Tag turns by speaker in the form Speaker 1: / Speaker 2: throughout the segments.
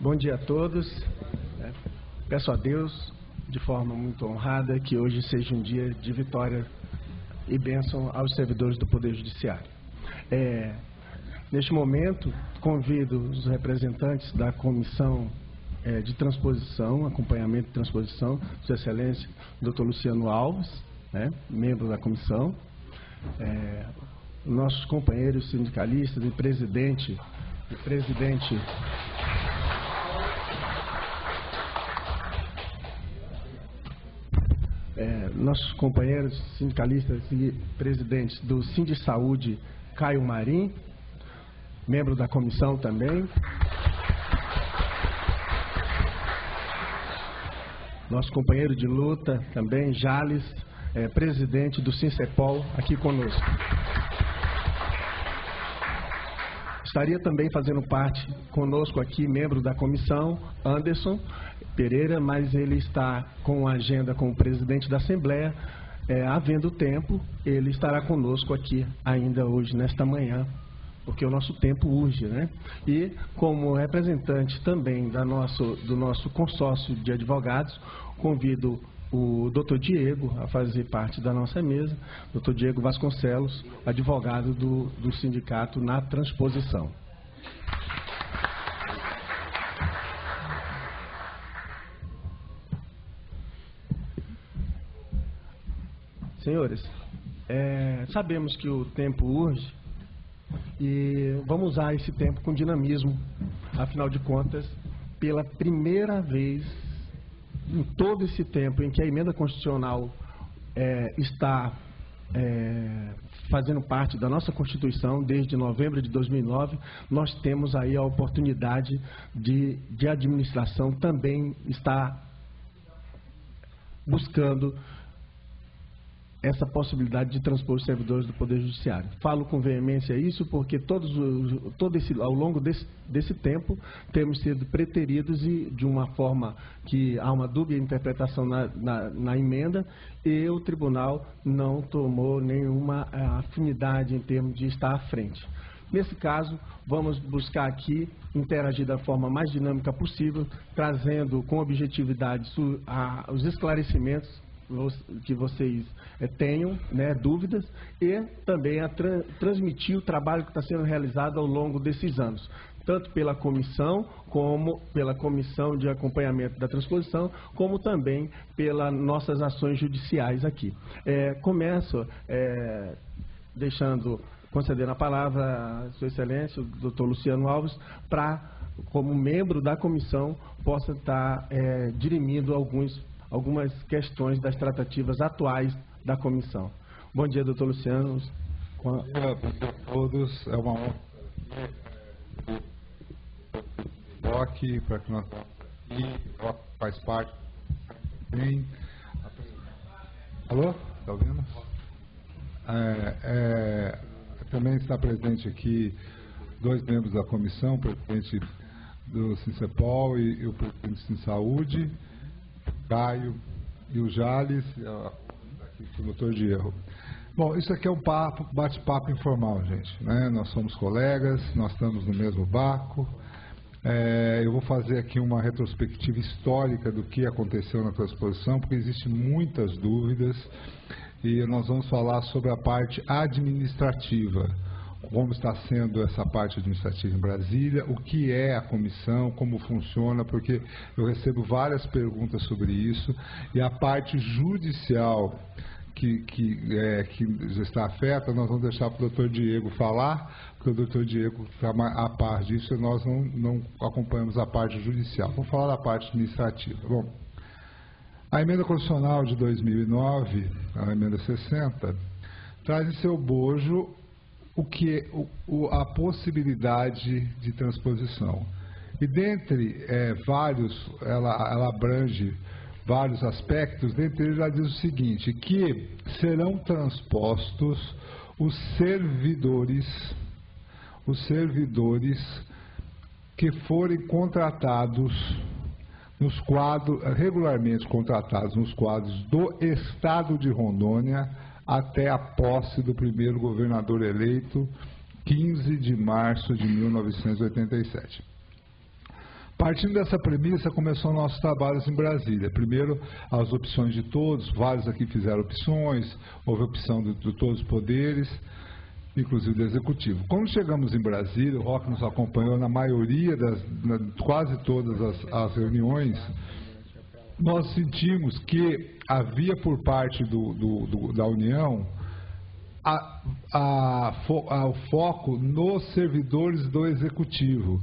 Speaker 1: Bom dia a todos. Peço a Deus, de forma muito honrada, que hoje seja um dia de vitória e bênção aos servidores do Poder Judiciário. Neste momento, convido os representantes da Comissão de Transposição, Acompanhamento e Transposição, Sua Excelência, Dr. Luciano Alves, membro da comissão, nossos companheiros sindicalistas e presidente nossos companheiros sindicalistas e presidentes do Sindisaúde, Caio Marim, membro da comissão também. Nosso companheiro de luta também, Jales, presidente do Sincepol, aqui conosco. Estaria também fazendo parte conosco aqui, membro da comissão, Anderson Pereira, mas ele está com a agenda com o presidente da Assembleia. Havendo tempo, ele estará conosco aqui ainda hoje, nesta manhã, porque o nosso tempo urge, né? E como representante também do nosso consórcio de advogados, convido o Dr. Diego a fazer parte da nossa mesa, Dr. Diego Vasconcelos, advogado do sindicato na transposição. Senhores, sabemos que o tempo urge e vamos usar esse tempo com dinamismo. Afinal de contas, pela primeira vez em todo esse tempo em que a emenda constitucional está fazendo parte da nossa Constituição, desde novembro de 2009, nós temos aí a oportunidade de administração também estar buscando essa possibilidade de transpor os servidores do Poder Judiciário. Falo com veemência isso porque ao longo desse tempo temos sido preteridos e de uma forma que há uma dúbia interpretação na emenda e o tribunal não tomou nenhuma afinidade em termos de estar à frente. Nesse caso, vamos buscar aqui interagir da forma mais dinâmica possível, trazendo com objetividade os esclarecimentos que vocês tenham, dúvidas, e também transmitir o trabalho que está sendo realizado ao longo desses anos, tanto pela comissão, como pela comissão de acompanhamento da transposição, como também pelas nossas ações judiciais aqui. Começo concedendo a palavra a Sua Excelência, o Dr. Luciano Alves, para, como membro da comissão, possa estar dirimindo algumas questões das tratativas atuais da comissão. Bom dia, doutor Luciano.
Speaker 2: Bom dia a todos. É uma honra aqui para que nós aqui, faz parte bem. Alô? Está ouvindo? Também está presente aqui dois membros da comissão, o presidente do Sincepol e o presidente do Sinsaúde, Caio e o Jales, aqui o doutor Diego. Bom, isso aqui é um bate-papo informal, gente, né? Nós somos colegas, nós estamos no mesmo barco. Eu vou fazer aqui uma retrospectiva histórica do que aconteceu na transposição, porque existem muitas dúvidas e nós vamos falar sobre a parte administrativa. Como está sendo essa parte administrativa em Brasília, o que é a comissão, como funciona, porque eu recebo várias perguntas sobre isso, e a parte judicial que já está afeta, nós vamos deixar para o doutor Diego falar, porque o doutor Diego está a par disso e nós não acompanhamos a parte judicial. Vamos falar da parte administrativa. Bom, a emenda constitucional de 2009, a emenda 60, traz em seu bojo a possibilidade de transposição. E dentre ela abrange vários aspectos, dentre eles ela diz o seguinte, que serão transpostos os servidores que forem contratados regularmente contratados nos quadros do Estado de Rondônia até a posse do primeiro governador eleito, 15 de março de 1987. Partindo dessa premissa, começou nossos trabalhos em Brasília. Primeiro, as opções de todos, vários aqui fizeram opções, houve opção de todos os poderes, inclusive do Executivo. Quando chegamos em Brasília, o Roque nos acompanhou na maioria quase todas as reuniões, nós sentimos que havia por parte da União o foco nos servidores do Executivo.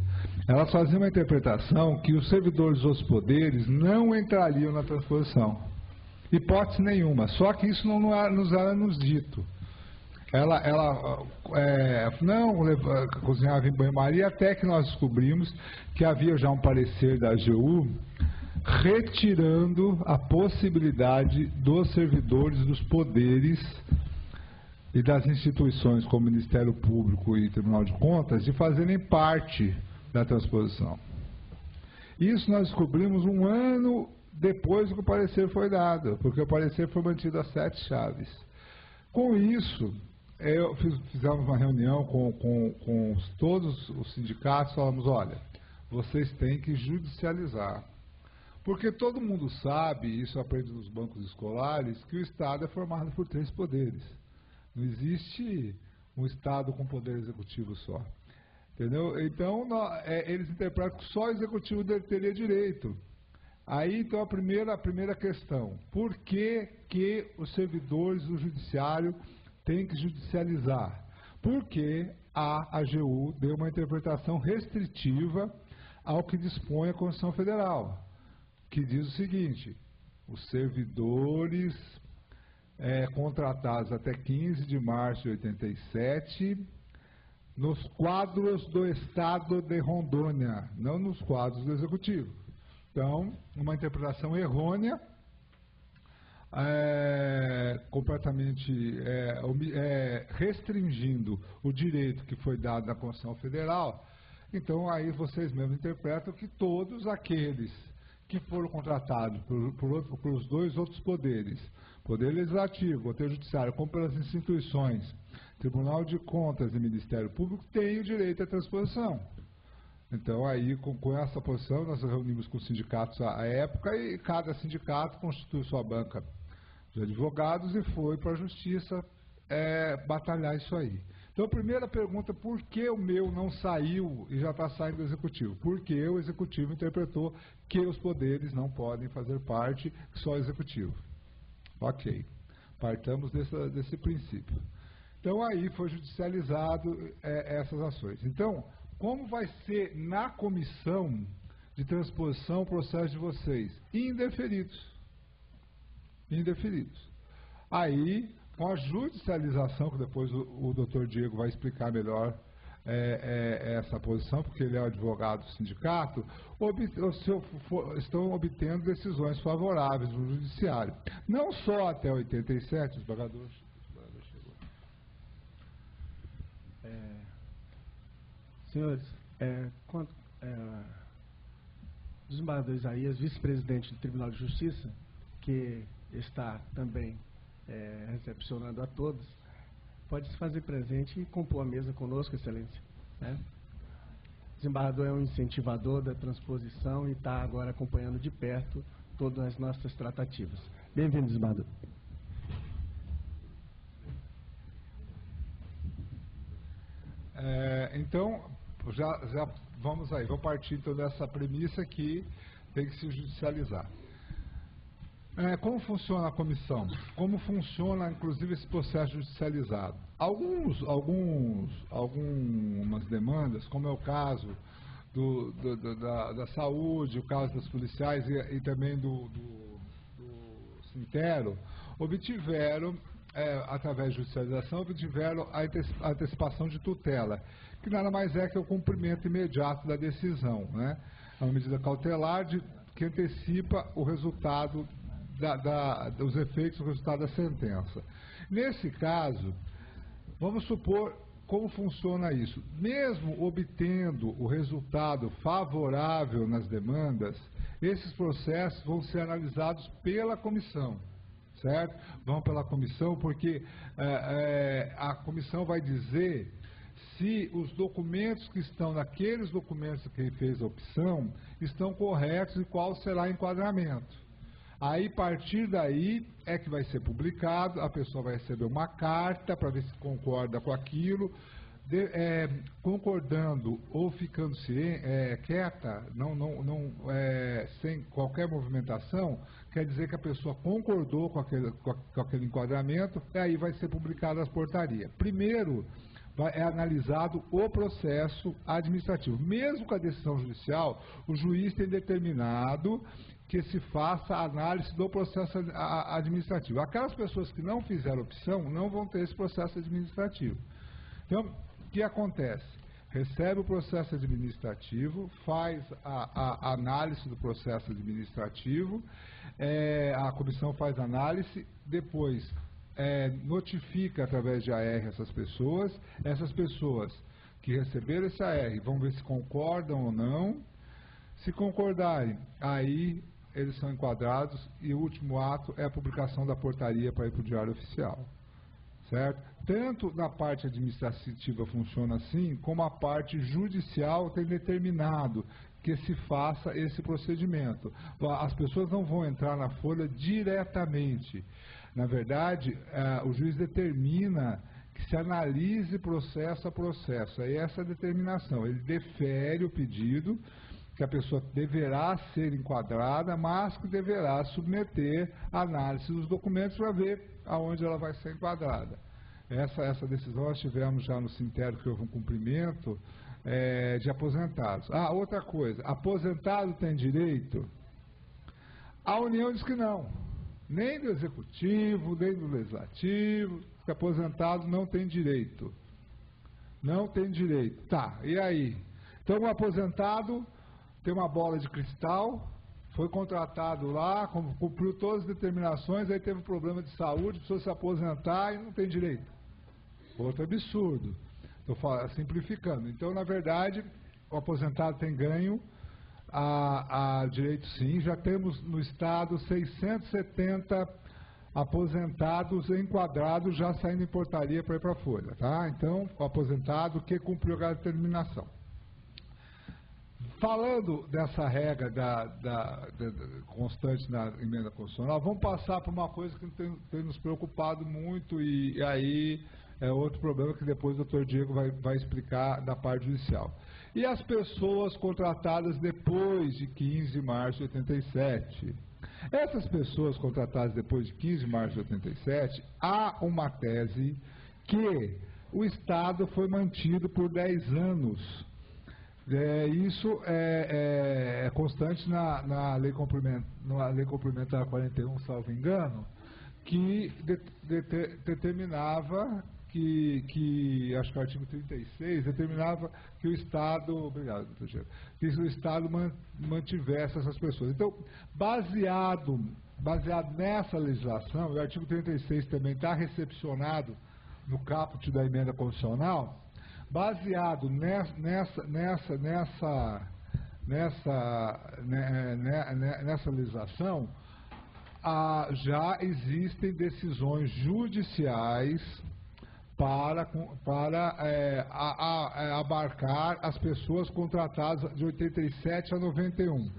Speaker 2: Elas faziam uma interpretação que os servidores dos poderes não entrariam na transposição. Hipótese nenhuma, só que isso não nos era nos dito. Ela não cozinhava em banho-maria, até que nós descobrimos que havia já um parecer da AGU retirando a possibilidade dos servidores dos poderes e das instituições como Ministério Público e Tribunal de Contas de fazerem parte da transposição. Isso nós descobrimos um ano depois que o parecer foi dado, porque o parecer foi mantido às 7 chaves. Com isso, fizemos uma reunião com todos os sindicatos, falamos, olha, vocês têm que judicializar. Porque todo mundo sabe, isso aprende nos bancos escolares, que o Estado é formado por 3 poderes. Não existe um Estado com poder executivo só. Entendeu? Então, eles interpretam que só o executivo teria direito. Aí, então, a primeira questão. Por que os servidores do judiciário têm que judicializar? Porque a AGU deu uma interpretação restritiva ao que dispõe a Constituição Federal, que diz o seguinte, os servidores contratados até 15 de março de 87, nos quadros do Estado de Rondônia, não nos quadros do Executivo. Então, uma interpretação errônea, completamente restringindo o direito que foi dado na Constituição Federal. Então, aí vocês mesmos interpretam que todos aqueles que foram contratados por os 2 outros poderes, Poder Legislativo, Poder Judiciário, como pelas instituições, Tribunal de Contas e Ministério Público, têm o direito à transposição. Então, aí, com essa posição, nós reunimos com os sindicatos à época e cada sindicato constitui sua banca de advogados e foi para a Justiça batalhar isso aí. Então, a primeira pergunta, por que o meu não saiu e já está saindo do Executivo? Porque o Executivo interpretou que os poderes não podem fazer parte, só o Executivo. Ok, partamos desse princípio. Então, aí foi judicializado essas ações. Então, como vai ser na comissão de transposição o processo de vocês? Indeferidos. Indeferidos. Aí, com a judicialização, que depois o doutor Diego vai explicar melhor essa posição, porque ele é o advogado do sindicato, estão obtendo decisões favoráveis no judiciário. Não só até 87, os pagadores.
Speaker 1: Senhores, desembargador Isaías, vice-presidente do Tribunal de Justiça, que está também recepcionando a todos, pode se fazer presente e compor a mesa conosco, Excelência. O desembargador é um incentivador da transposição e está agora acompanhando de perto todas as nossas tratativas. Bem-vindo, desembargador.
Speaker 2: Então, já vamos aí, vou partir então dessa premissa que tem que se judicializar. Como funciona a comissão? Como funciona, inclusive, esse processo judicializado? Algumas demandas, como é o caso da saúde, o caso das policiais e também do Sintero, obtiveram, através de judicialização, obtiveram a antecipação de tutela, que nada mais é que o cumprimento imediato da decisão, né? É uma medida cautelar que antecipa o resultado dos efeitos do resultado da sentença. Nesse caso, vamos supor como funciona isso. Mesmo obtendo o resultado favorável nas demandas, esses processos vão ser analisados pela comissão, certo? Vão pela comissão porque a comissão vai dizer se os documentos que estão naqueles documentos que ele fez a opção estão corretos e qual será o enquadramento. Aí, a partir daí, é que vai ser publicado, a pessoa vai receber uma carta para ver se concorda com aquilo, concordando ou ficando quieta, sem qualquer movimentação, quer dizer que a pessoa concordou com aquele enquadramento, e aí vai ser publicada as portarias. Primeiro, é analisado o processo administrativo. Mesmo com a decisão judicial, o juiz tem determinado que se faça a análise do processo administrativo. Aquelas pessoas que não fizeram opção não vão ter esse processo administrativo. Então, o que acontece? Recebe o processo administrativo, faz a análise do processo administrativo, a comissão faz a análise, depois notifica através de AR essas pessoas que receberam esse AR vão ver se concordam ou não. Se concordarem, aí eles são enquadrados e o último ato é a publicação da portaria para ir para o Diário Oficial. Certo? Tanto na parte administrativa funciona assim, como a parte judicial tem determinado que se faça esse procedimento. As pessoas não vão entrar na folha diretamente. Na verdade, o juiz determina que se analise processo a processo. Aí essa determinação, ele defere o pedido, que a pessoa deverá ser enquadrada, mas que deverá submeter a análise dos documentos para ver aonde ela vai ser enquadrada. Essa decisão nós tivemos já no Sintério, que houve um cumprimento de aposentados. Outra coisa, aposentado tem direito? A União diz que não. Nem do Executivo, nem do Legislativo, que aposentado não tem direito. Não tem direito. Tá, e aí? Então o aposentado tem uma bola de cristal, foi contratado lá, cumpriu todas as determinações, aí teve um problema de saúde, precisou se aposentar e não tem direito. Outro absurdo. Estou simplificando. Então, na verdade, o aposentado tem ganho a direito sim. Já temos no Estado 670 aposentados enquadrados, já saindo em portaria para ir para a Folha. Tá? Então, o aposentado que cumpriu a determinação. Falando dessa regra constante na emenda constitucional, vamos passar por uma coisa que tem nos preocupado muito e aí é outro problema que depois o doutor Diego vai explicar da parte judicial. E as pessoas contratadas depois de 15 de março de 87? Essas pessoas contratadas depois de 15 de março de 87, há uma tese que o Estado foi mantido por 10 anos. Isso é constante na lei complementar 41, salvo engano, que determinava que acho que o artigo 36 determinava que o Estado, obrigado, doutor Diego, que o Estado mantivesse essas pessoas. Então, baseado nessa legislação, o artigo 36 também está recepcionado no caput da emenda constitucional. Baseado nessa legislação, já existem decisões judiciais para abarcar as pessoas contratadas de 87 a 91.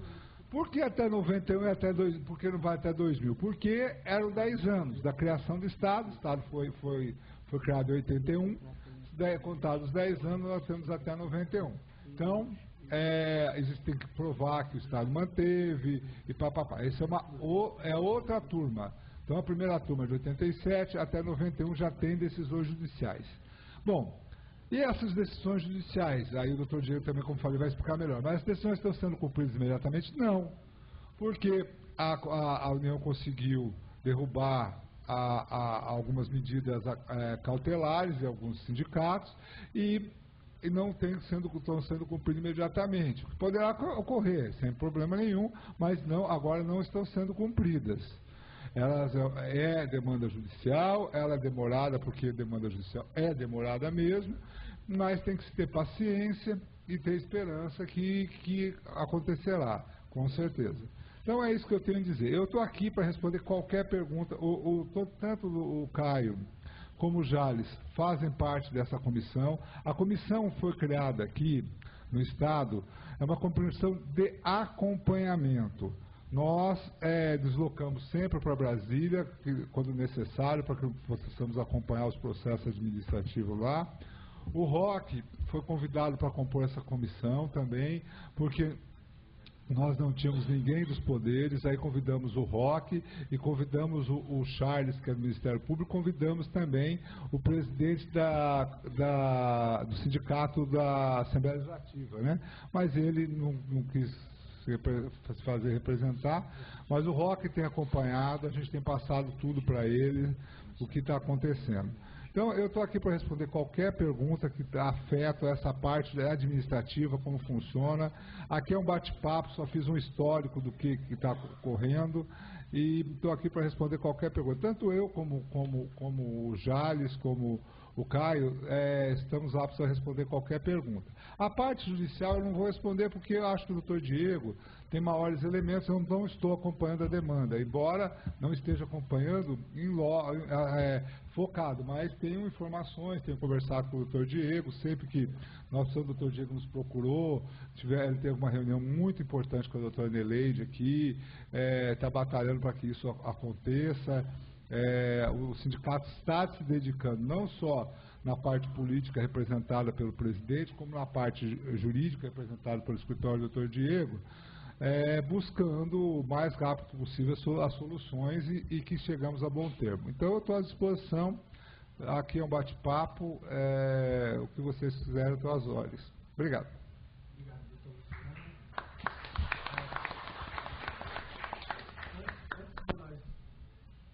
Speaker 2: Por que até 91 e por que não vai até 2000? Porque eram 10 anos da criação do Estado. O Estado foi criado em 81. Contados 10 anos, nós temos até 91. Então, tem que provar que o Estado manteve e papapá. Essa é outra turma. Então, a primeira turma de 87 até 91 já tem decisões judiciais. Bom, e essas decisões judiciais? Aí o doutor Diego também, como falei, vai explicar melhor. Mas as decisões estão sendo cumpridas imediatamente? Não. Porque a União conseguiu derrubar algumas medidas cautelares em alguns sindicatos e não estão sendo cumpridas imediatamente. Poderá ocorrer, sem problema nenhum, mas agora não estão sendo cumpridas. Elas demanda judicial, ela é demorada porque demanda judicial é demorada mesmo, mas tem que se ter paciência e ter esperança que acontecerá, com certeza. Então é isso que eu tenho a dizer. Eu estou aqui para responder qualquer pergunta. Tanto o Caio como o Jales fazem parte dessa comissão. A comissão foi criada aqui no Estado, é uma comissão de acompanhamento. Nós deslocamos sempre para Brasília, quando necessário, para que possamos acompanhar os processos administrativos lá. O Roque foi convidado para compor essa comissão também, porque nós não tínhamos ninguém dos poderes, aí convidamos o Roque e convidamos o Charles, que é do Ministério Público, convidamos também o presidente do sindicato da Assembleia Legislativa, né? Mas ele não quis se fazer representar, mas o Roque tem acompanhado, a gente tem passado tudo para ele, o que está acontecendo. Então, eu estou aqui para responder qualquer pergunta que afeta essa parte administrativa, como funciona. Aqui é um bate-papo, só fiz um histórico do que está ocorrendo e estou aqui para responder qualquer pergunta. Tanto eu, como o Jales, como o Caio, estamos aptos a responder qualquer pergunta. A parte judicial eu não vou responder porque eu acho que o doutor Diego tem maiores elementos, eu não estou acompanhando a demanda, embora não esteja acompanhando focado, mas tenho informações, tenho conversado com o doutor Diego, sempre que o doutor Diego nos procurou, ele teve uma reunião muito importante com a doutora Neleide aqui, está batalhando para que isso aconteça. O sindicato está se dedicando não só na parte política representada pelo presidente, como na parte jurídica representada pelo escritório do doutor Diego, buscando o mais rápido possível as soluções e que chegamos a bom termo. Então, eu estou à disposição, aqui é um bate-papo, o que vocês quiserem, eu estou às ordens. Obrigado.
Speaker 1: Obrigado, doutor Luciano. Antes de nós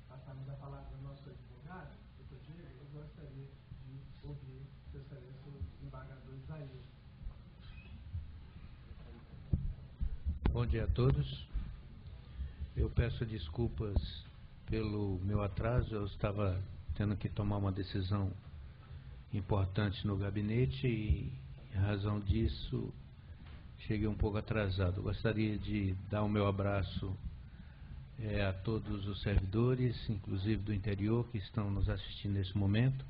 Speaker 1: passarmos a palavra ao nosso advogado, doutor Diego, eu gostaria de ouvir Sua Excelência o desembargador Isaías.
Speaker 3: Bom dia a todos. Eu peço desculpas pelo meu atraso, eu estava tendo que tomar uma decisão importante no gabinete e, em razão disso, cheguei um pouco atrasado. Eu gostaria de dar o meu abraço a todos os servidores, inclusive do interior, que estão nos assistindo nesse momento,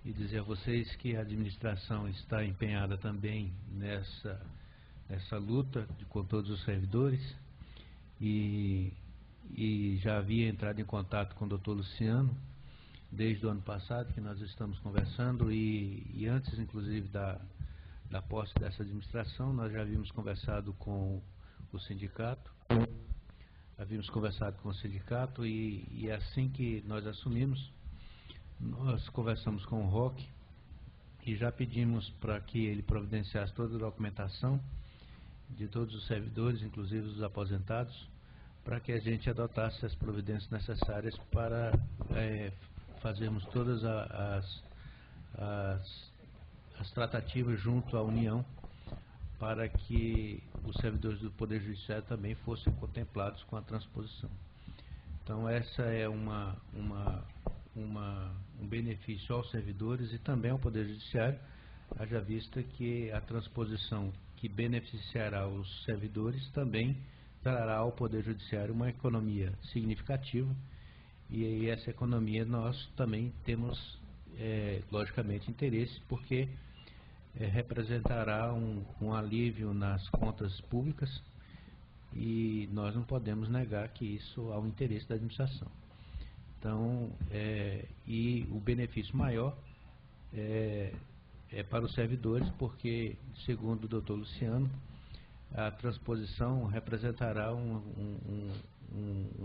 Speaker 3: e dizer a vocês que a administração está empenhada também nessa luta com todos os servidores e já havia entrado em contato com o doutor Luciano desde o ano passado, que nós estamos conversando, e antes inclusive da posse dessa administração, nós já havíamos conversado com o sindicato, e assim que nós assumimos, nós conversamos com o Roque e já pedimos para que ele providenciasse toda a documentação de todos os servidores, inclusive os aposentados, para que a gente adotasse as providências necessárias para fazermos todas as tratativas junto à União, para que os servidores do Poder Judiciário também fossem contemplados com a transposição. Então, essa é um benefício aos servidores e também ao Poder Judiciário, haja vista que a transposição que beneficiará os servidores também trará ao Poder Judiciário uma economia significativa, e essa economia nós também temos, logicamente, interesse, porque representará um alívio nas contas públicas e nós não podemos negar que isso há um interesse da administração. Então, e o benefício maior é para os servidores, porque, segundo o doutor Luciano, a transposição representará um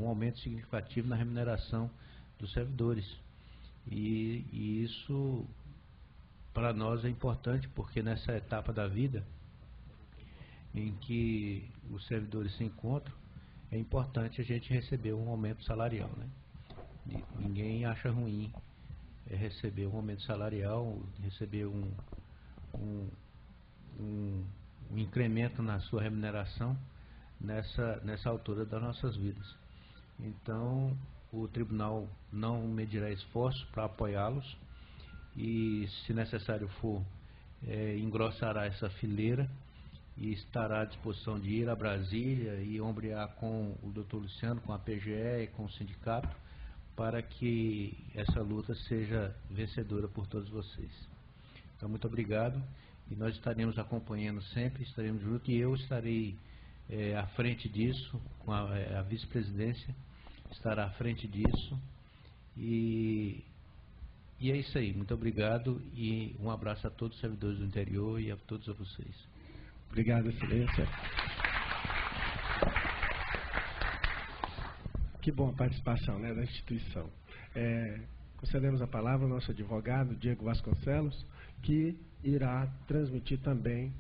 Speaker 3: aumento significativo na remuneração dos servidores. E isso, para nós, é importante, porque nessa etapa da vida em que os servidores se encontram, é importante a gente receber um aumento salarial, né? Ninguém acha ruim receber um aumento salarial, receber um incremento na sua remuneração nessa altura das nossas vidas. Então, o tribunal não medirá esforço para apoiá-los e, se necessário for, engrossará essa fileira e estará à disposição de ir a Brasília e ombrear com o doutor Luciano, com a PGE e com o sindicato, para que essa luta seja vencedora por todos vocês. Então, muito obrigado, e nós estaremos acompanhando sempre, estaremos juntos, e eu estarei à frente disso, com a vice-presidência estará à frente disso, e é isso aí. Muito obrigado e um abraço a todos os servidores do interior e a todos vocês.
Speaker 1: Obrigado, Excelência. Que boa participação, né, da instituição. Concedemos a palavra ao nosso advogado, Diego Vasconcelos, que irá transmitir também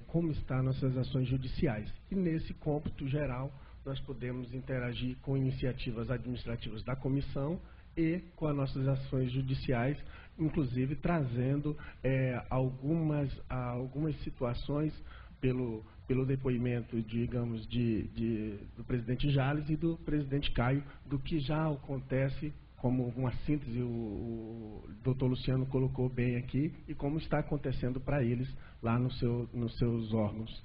Speaker 1: como estão nossas ações judiciais. E nesse cômputo geral, nós podemos interagir com iniciativas administrativas da comissão e com as nossas ações judiciais, inclusive trazendo algumas situações pelo depoimento, digamos, do presidente Jales e do presidente Caio, do que já acontece, como uma síntese o doutor Luciano colocou bem aqui, e como está acontecendo para eles lá nos seus órgãos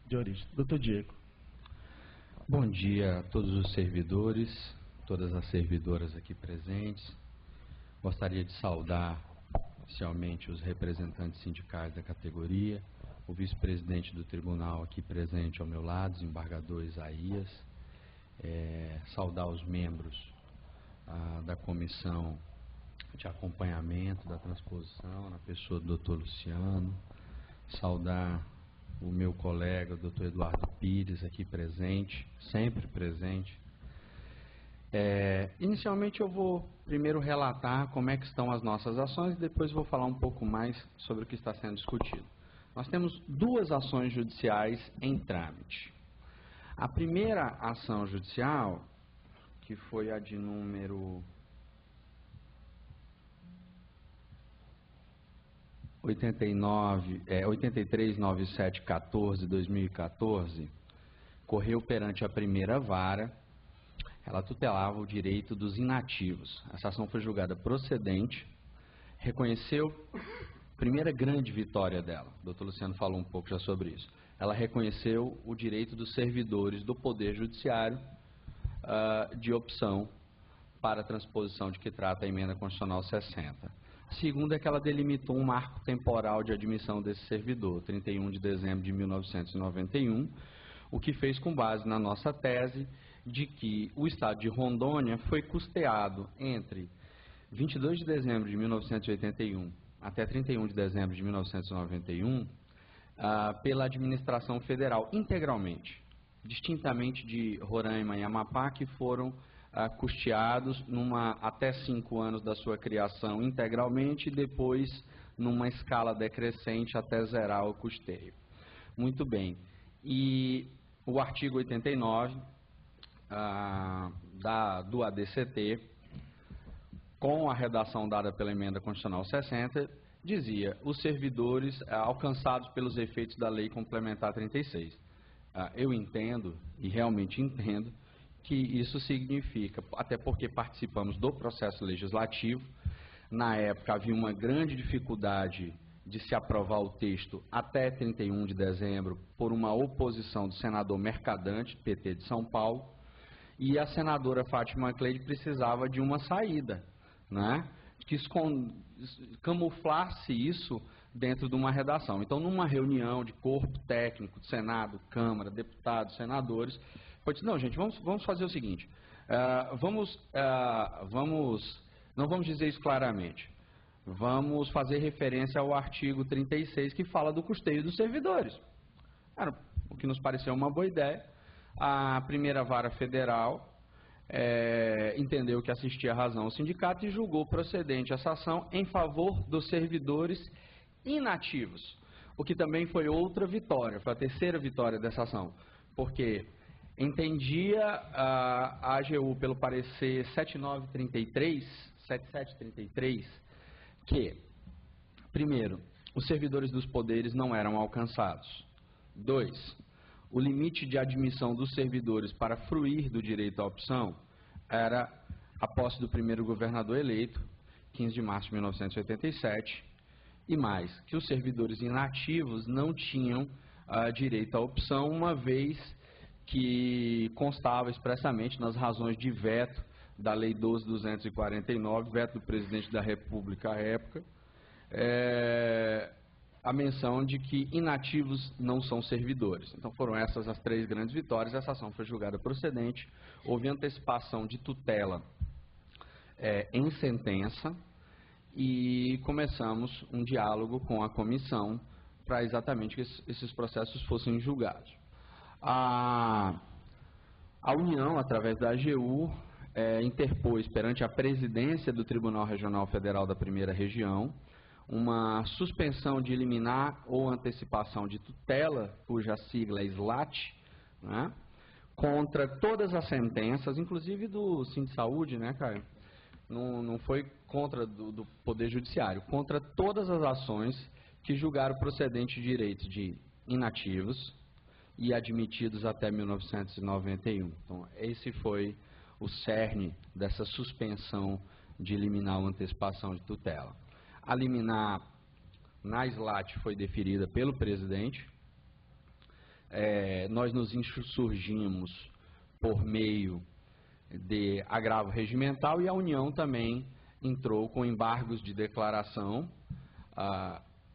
Speaker 1: de origem. Doutor Diego.
Speaker 4: Bom dia a todos os servidores, todas as servidoras aqui presentes. Gostaria de saudar oficialmente os representantes sindicais da categoria, o vice-presidente do tribunal aqui presente ao meu lado, desembargador Isaías, saudar os membros da comissão de acompanhamento da transposição, na pessoa do doutor Luciano, saudar o meu colega, o doutor Eduardo Pires, aqui presente, sempre presente. Inicialmente eu vou primeiro relatar como é que estão as nossas ações e depois vou falar um pouco mais sobre o que está sendo discutido. Nós temos duas ações judiciais em trâmite. A primeira ação judicial, que foi a de número 839714/2014, correu perante a primeira vara. Ela tutelava o direito dos inativos. Essa ação foi julgada procedente, reconheceu, primeira grande vitória dela, o doutor Luciano falou um pouco já sobre isso, ela reconheceu o direito dos servidores do Poder Judiciário de opção para a transposição de que trata a Emenda Constitucional 60. A segunda é que ela delimitou um marco temporal de admissão desse servidor, 31 de dezembro de 1991, o que fez com base na nossa tese de que o Estado de Rondônia foi custeado entre 22 de dezembro de 1981 até 31 de dezembro de 1991 pela administração federal integralmente, distintamente de Roraima e Amapá, que foram custeados até 5 anos da sua criação integralmente e depois numa escala decrescente até zerar o custeio. Muito bem. E o artigo 89 do ADCT, com a redação dada pela Emenda Constitucional 60, dizia: os servidores alcançados pelos efeitos da Lei Complementar 36. Eu entendo, e realmente entendo, que isso significa, até porque participamos do processo legislativo, na época havia uma grande dificuldade de se aprovar o texto até 31 de dezembro por uma oposição do senador Mercadante, PT de São Paulo, e a senadora Fátima Cleide precisava de uma saída, né, que camuflasse isso dentro de uma redação. Então, numa reunião de corpo técnico, de Senado, Câmara, deputados, senadores, foi dizer: não, gente, vamos fazer o seguinte, não vamos dizer isso claramente, vamos fazer referência ao artigo 36, que fala do custeio dos servidores. O que nos pareceu uma boa ideia. A primeira vara federal entendeu que assistia à razão ao sindicato e julgou procedente essa ação em favor dos servidores inativos, o que também foi outra vitória, foi a terceira vitória dessa ação, porque entendia a AGU pelo parecer 7733, que, primeiro, os servidores dos poderes não eram alcançados. 2, o limite de admissão dos servidores para fruir do direito à opção era a posse do primeiro governador eleito, 15 de março de 1987, e mais, que os servidores inativos não tinham direito à opção, uma vez que constava expressamente nas razões de veto da Lei 12.249, veto do presidente da República à época, a menção de que inativos não são servidores. Então foram essas as 3 grandes vitórias. Essa ação foi julgada procedente, houve antecipação de tutela em sentença e começamos um diálogo com a comissão para exatamente que esses processos fossem julgados. A União, através da AGU, interpôs perante a presidência do Tribunal Regional Federal da Primeira Região uma suspensão de liminar ou antecipação de tutela, cuja sigla é SLAT, né, contra todas as sentenças, inclusive do Sindsaúde, né, Caio? Não foi contra do Poder Judiciário, contra todas as ações que julgaram procedente direitos de inativos e admitidos até 1991. Então, esse foi o cerne dessa suspensão de liminar ou antecipação de tutela. A liminar na SLAT foi deferida pelo presidente. Nós nos insurgimos por meio de agravo regimental e a União também entrou com embargos de declaração,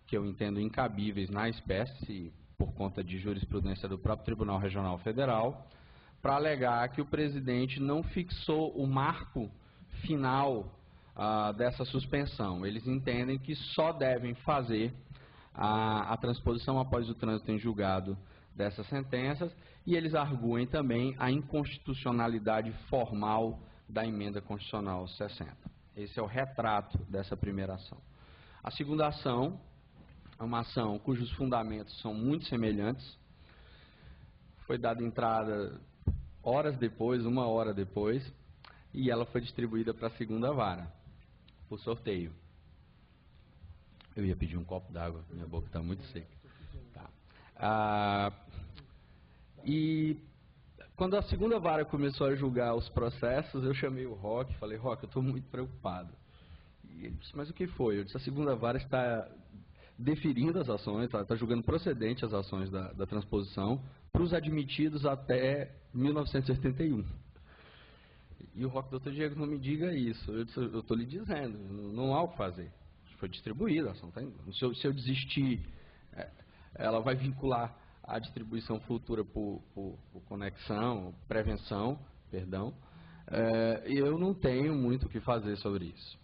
Speaker 4: que eu entendo incabíveis na espécie, por conta de jurisprudência do próprio Tribunal Regional Federal, para alegar que o presidente não fixou o marco final dessa suspensão. Eles entendem que só devem fazer a transposição após o trânsito em julgado dessas sentenças e eles arguem também a inconstitucionalidade formal da emenda constitucional 60. Esse é o retrato dessa primeira ação. A segunda ação é uma ação cujos fundamentos são muito semelhantes. Foi dada entrada horas depois, 1 hora depois, e ela foi distribuída para a segunda vara, por sorteio. Eu ia pedir um copo d'água, minha boca está muito seca. Tá. E quando a segunda vara começou a julgar os processos, eu chamei o Roque, falei, Roque, eu estou muito preocupado. E ele disse, mas o que foi? Eu disse, a segunda vara está deferindo as ações, está julgando procedente as ações da transposição para os admitidos até 1981. E o Roque, doutor Diego, não me diga isso. Eu disse, eu estou lhe dizendo, não há o que fazer. Foi distribuída a ação. Tá? Se eu desistir, ela vai vincular a distribuição futura por conexão, prevenção, perdão, e eu não tenho muito o que fazer sobre isso.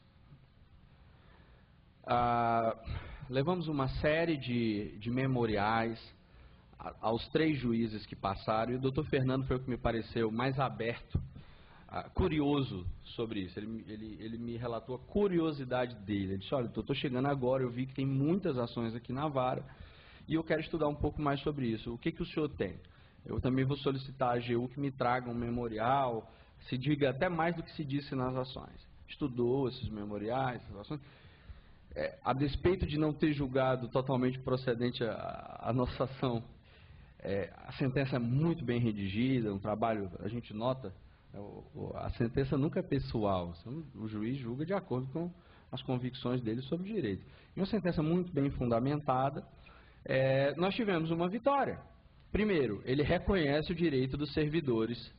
Speaker 4: Levamos uma série de memoriais aos 3 juízes que passaram, e o doutor Fernando foi o que me pareceu mais aberto, curioso sobre isso. Ele me relatou a curiosidade dele. Ele disse, olha, eu estou chegando agora, eu vi que tem muitas ações aqui na vara, e eu quero estudar um pouco mais sobre isso. O que o senhor tem? Eu também vou solicitar à AGU que me traga um memorial, se diga até mais do que se disse nas ações. Estudou esses memoriais, essas ações. A despeito de não ter julgado totalmente procedente a nossa ação, a sentença é muito bem redigida, um trabalho, a gente nota, a sentença nunca é pessoal, o juiz julga de acordo com as convicções dele sobre o direito. E uma sentença muito bem fundamentada. Nós tivemos uma vitória. Primeiro, ele reconhece o direito dos servidores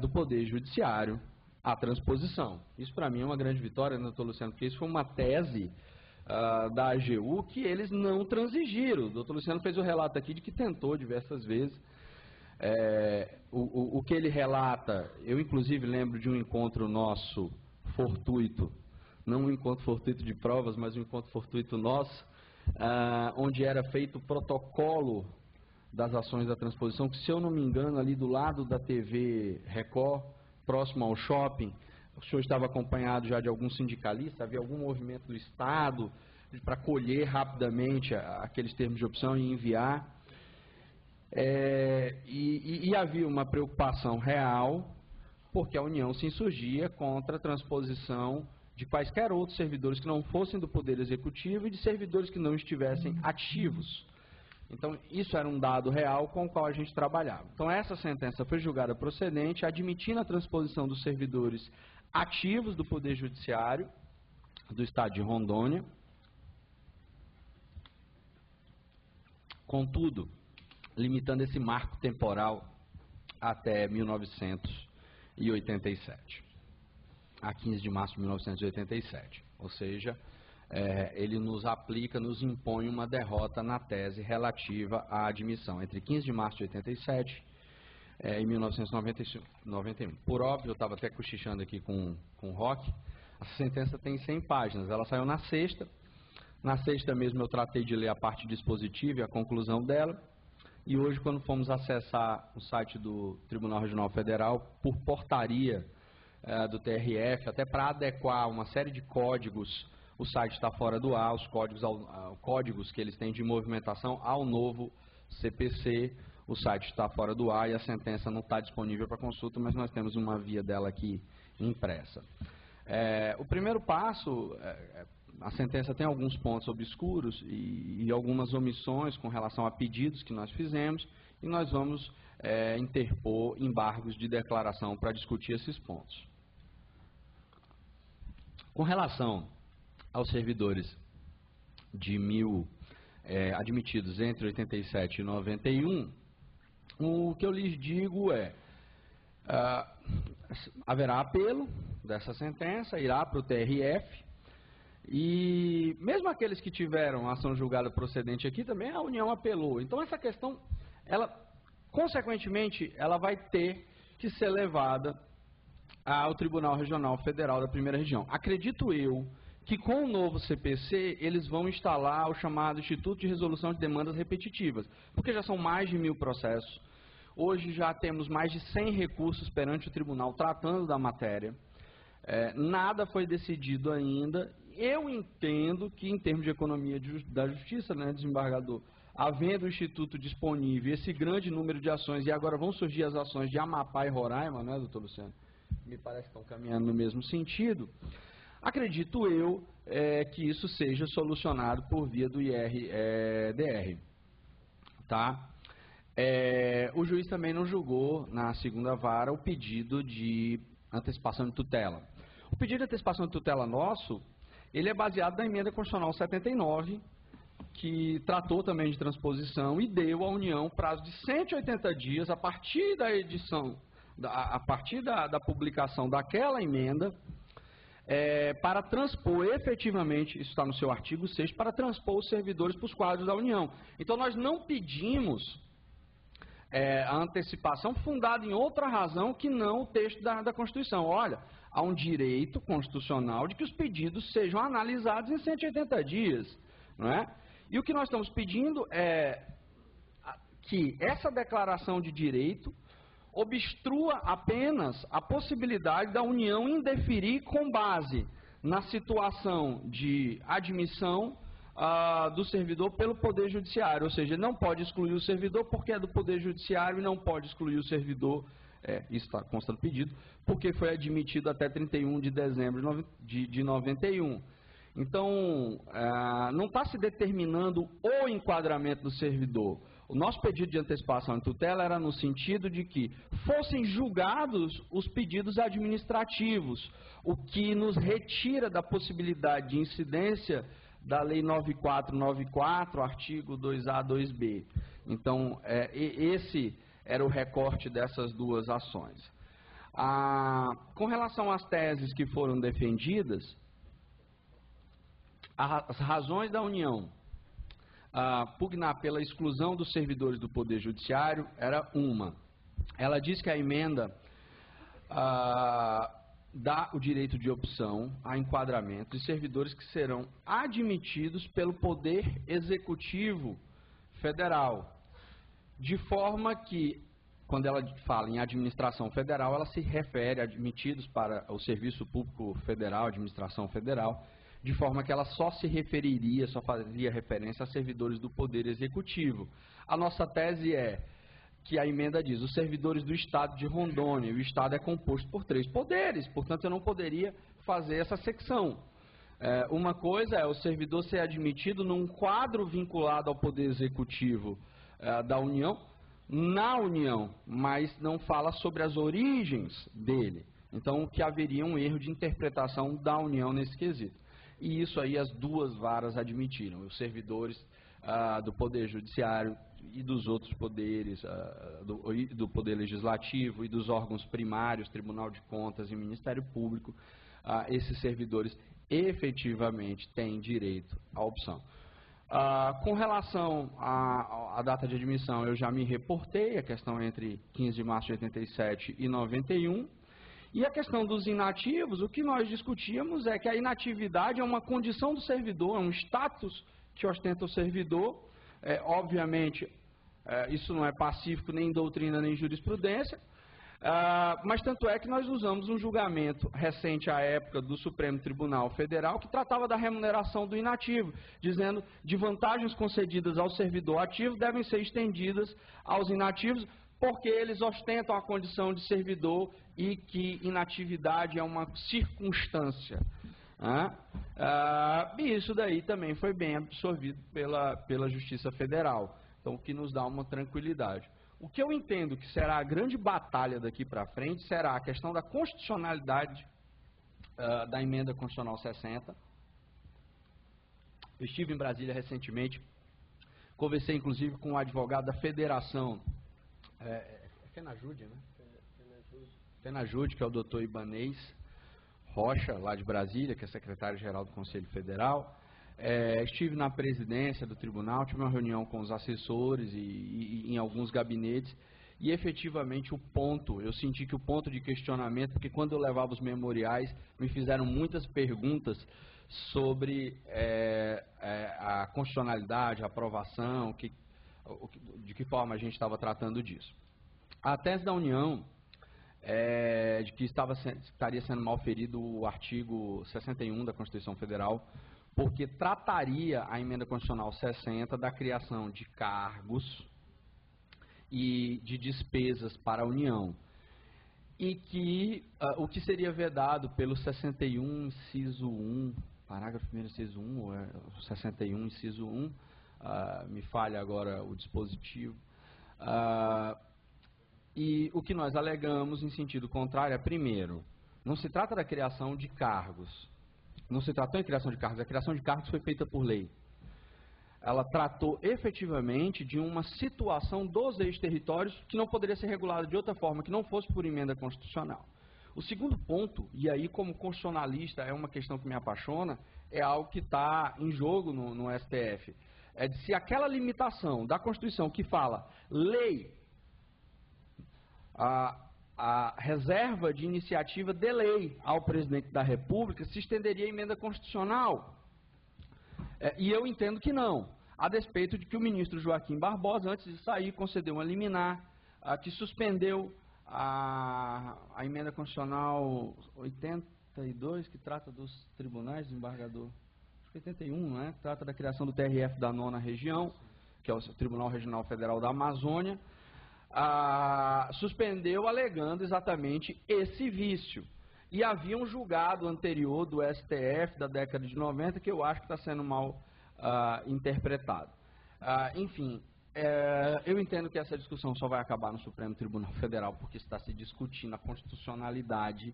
Speaker 4: do Poder Judiciário à transposição. Isso, para mim, é uma grande vitória, doutor Luciano, porque isso foi uma tese da AGU que eles não transigiram. O doutor Luciano fez o relato aqui de que tentou diversas vezes. O que ele relata, eu, inclusive, lembro de um encontro nosso fortuito, não um encontro fortuito de provas, mas um encontro fortuito nosso, onde era feito o protocolo das ações da transposição, que, se eu não me engano, ali do lado da TV Record, próximo ao shopping, o senhor estava acompanhado já de algum sindicalista, havia algum movimento do Estado para colher rapidamente aqueles termos de opção e enviar. E havia uma preocupação real, porque a União se insurgia contra a transposição de quaisquer outros servidores que não fossem do Poder Executivo e de servidores que não estivessem ativos. Então, isso era um dado real com o qual a gente trabalhava. Então, essa sentença foi julgada procedente, admitindo a transposição dos servidores ativos do Poder Judiciário do Estado de Rondônia. Contudo, limitando esse marco temporal até 1987. a 15 de março de 1987. Ou seja, ele nos aplica, nos impõe uma derrota na tese relativa à admissão entre 15 de março de 87 e 1991. Por óbvio, eu estava até cochichando aqui com o Roque, a sentença tem 100 páginas, ela saiu na sexta. Na sexta mesmo eu tratei de ler a parte dispositiva e a conclusão dela, e hoje, quando fomos acessar o site do Tribunal Regional Federal, por portaria do TRF, até para adequar uma série de códigos, o site está fora do ar, os códigos que eles têm de movimentação ao novo CPC, o site está fora do ar e a sentença não está disponível para consulta, mas nós temos uma via dela aqui impressa. O primeiro passo, a sentença tem alguns pontos obscuros e algumas omissões com relação a pedidos que nós fizemos, e nós vamos interpor embargos de declaração para discutir esses pontos. Com relação aos servidores de admitidos entre 87 e 91, o que eu lhes digo haverá apelo dessa sentença, irá para o TRF, e mesmo aqueles que tiveram ação julgada procedente aqui, também a União apelou. Então essa questão, consequentemente, ela vai ter que ser levada ao Tribunal Regional Federal da Primeira Região. Acredito eu que com o novo CPC eles vão instalar o chamado Instituto de Resolução de Demandas Repetitivas, porque já são mais de 1000 processos. Hoje já temos mais de 100 recursos perante o tribunal tratando da matéria. Nada foi decidido ainda. Eu entendo que, em termos de economia da justiça, né, desembargador, havendo o Instituto disponível, esse grande número de ações, e agora vão surgir as ações de Amapá e Roraima, né, doutor Luciano? Me parece que estão caminhando no mesmo sentido. Acredito eu que isso seja solucionado por via do IRDR. Tá? O juiz também não julgou, na segunda vara, o pedido de antecipação de tutela. O pedido de antecipação de tutela nosso, ele é baseado na emenda constitucional 79, que tratou também de transposição e deu à União prazo de 180 dias a partir da edição, a partir da publicação daquela emenda, para transpor efetivamente, isso está no seu artigo 6, para transpor os servidores para os quadros da União. Então nós não pedimos a antecipação fundada em outra razão que não o texto da Constituição. Olha, há um direito constitucional de que os pedidos sejam analisados em 180 dias. Não é? E o que nós estamos pedindo é que essa declaração de direito obstrua apenas a possibilidade da União indeferir com base na situação de admissão do servidor pelo Poder Judiciário, ou seja, não pode excluir o servidor porque é do Poder Judiciário e não pode excluir o servidor, isso consta no pedido, porque foi admitido até 31 de dezembro de 91. Então, não está se determinando o enquadramento do servidor. O nosso pedido de antecipação de tutela era no sentido de que fossem julgados os pedidos administrativos, o que nos retira da possibilidade de incidência da Lei 9494, artigo 2A, 2B. Então, esse era o recorte dessas duas ações. Com relação às teses que foram defendidas, as razões da União pugnar pela exclusão dos servidores do Poder Judiciário era uma. Ela diz que a emenda dá o direito de opção a enquadramento de servidores que serão admitidos pelo Poder Executivo Federal, de forma que, quando ela fala em administração federal, ela se refere a admitidos para o Serviço Público Federal, Administração Federal, de forma que ela só se referiria, só faria referência a servidores do Poder Executivo. A nossa tese é que a emenda diz, os servidores do Estado de Rondônia, o Estado é composto por 3 poderes, portanto eu não poderia fazer essa secção. Uma coisa é o servidor ser admitido num quadro vinculado ao Poder Executivo da União, na União, mas não fala sobre as origens dele. Então, que haveria um erro de interpretação da União nesse quesito. E isso aí as duas varas admitiram, os servidores do Poder Judiciário e dos outros poderes, do Poder Legislativo e dos órgãos primários, Tribunal de Contas e Ministério Público, esses servidores efetivamente têm direito à opção. Com relação à data de admissão, eu já me reportei, a questão entre 15 de março de 87 e 91. E a questão dos inativos, o que nós discutíamos é que a inatividade é uma condição do servidor, é um status que ostenta o servidor. Obviamente, isso não é pacífico nem em doutrina nem em jurisprudência, mas tanto é que nós usamos um julgamento recente à época do Supremo Tribunal Federal que tratava da remuneração do inativo, dizendo de vantagens concedidas ao servidor ativo devem ser estendidas aos inativos, porque eles ostentam a condição de servidor e que inatividade é uma circunstância. E isso daí também foi bem absorvido pela Justiça Federal, então o que nos dá uma tranquilidade. O que eu entendo que será a grande batalha daqui para frente será a questão da constitucionalidade da emenda constitucional 60. Eu estive em Brasília recentemente, conversei inclusive com o advogado da Federação, FENAJUDE, né? FENAJUDE, que é o doutor Ibanez Rocha, lá de Brasília, que é secretário-geral do Conselho Federal. Estive na presidência do tribunal, tive uma reunião com os assessores e em alguns gabinetes, e efetivamente eu senti que o ponto de questionamento, porque quando eu levava os memoriais, me fizeram muitas perguntas sobre a constitucionalidade, a aprovação, de que forma a gente estava tratando disso. A tese da União de que estaria sendo mal ferido o artigo 61 da Constituição Federal, porque trataria a emenda constitucional 60 da criação de cargos e de despesas para a União. E que o que seria vedado pelo 61, inciso 1, parágrafo 1, inciso 1, ou 61, inciso 1, me falha agora o dispositivo, e o que nós alegamos em sentido contrário é, primeiro, não se trata da criação de cargos, não se tratou em criação de cargos, a criação de cargos foi feita por lei. Ela tratou efetivamente de uma situação dos ex-territórios que não poderia ser regulada de outra forma, que não fosse por emenda constitucional. O segundo ponto, e aí como constitucionalista é uma questão que me apaixona, é algo que está em jogo no STF, é de se aquela limitação da Constituição que fala lei, a reserva de iniciativa de lei ao presidente da República se estenderia à emenda constitucional. E eu entendo que não, a despeito de que o ministro Joaquim Barbosa, antes de sair, concedeu uma liminar que suspendeu a emenda constitucional 82, que trata dos tribunais, desembargador, acho que 81, né, que trata da criação do TRF da 9ª região, que é o Tribunal Regional Federal da Amazônia, suspendeu alegando exatamente esse vício. E havia um julgado anterior do STF da década de 90 que eu acho que está sendo mal interpretado. Enfim, eu entendo que essa discussão só vai acabar no Supremo Tribunal Federal porque está se discutindo a constitucionalidade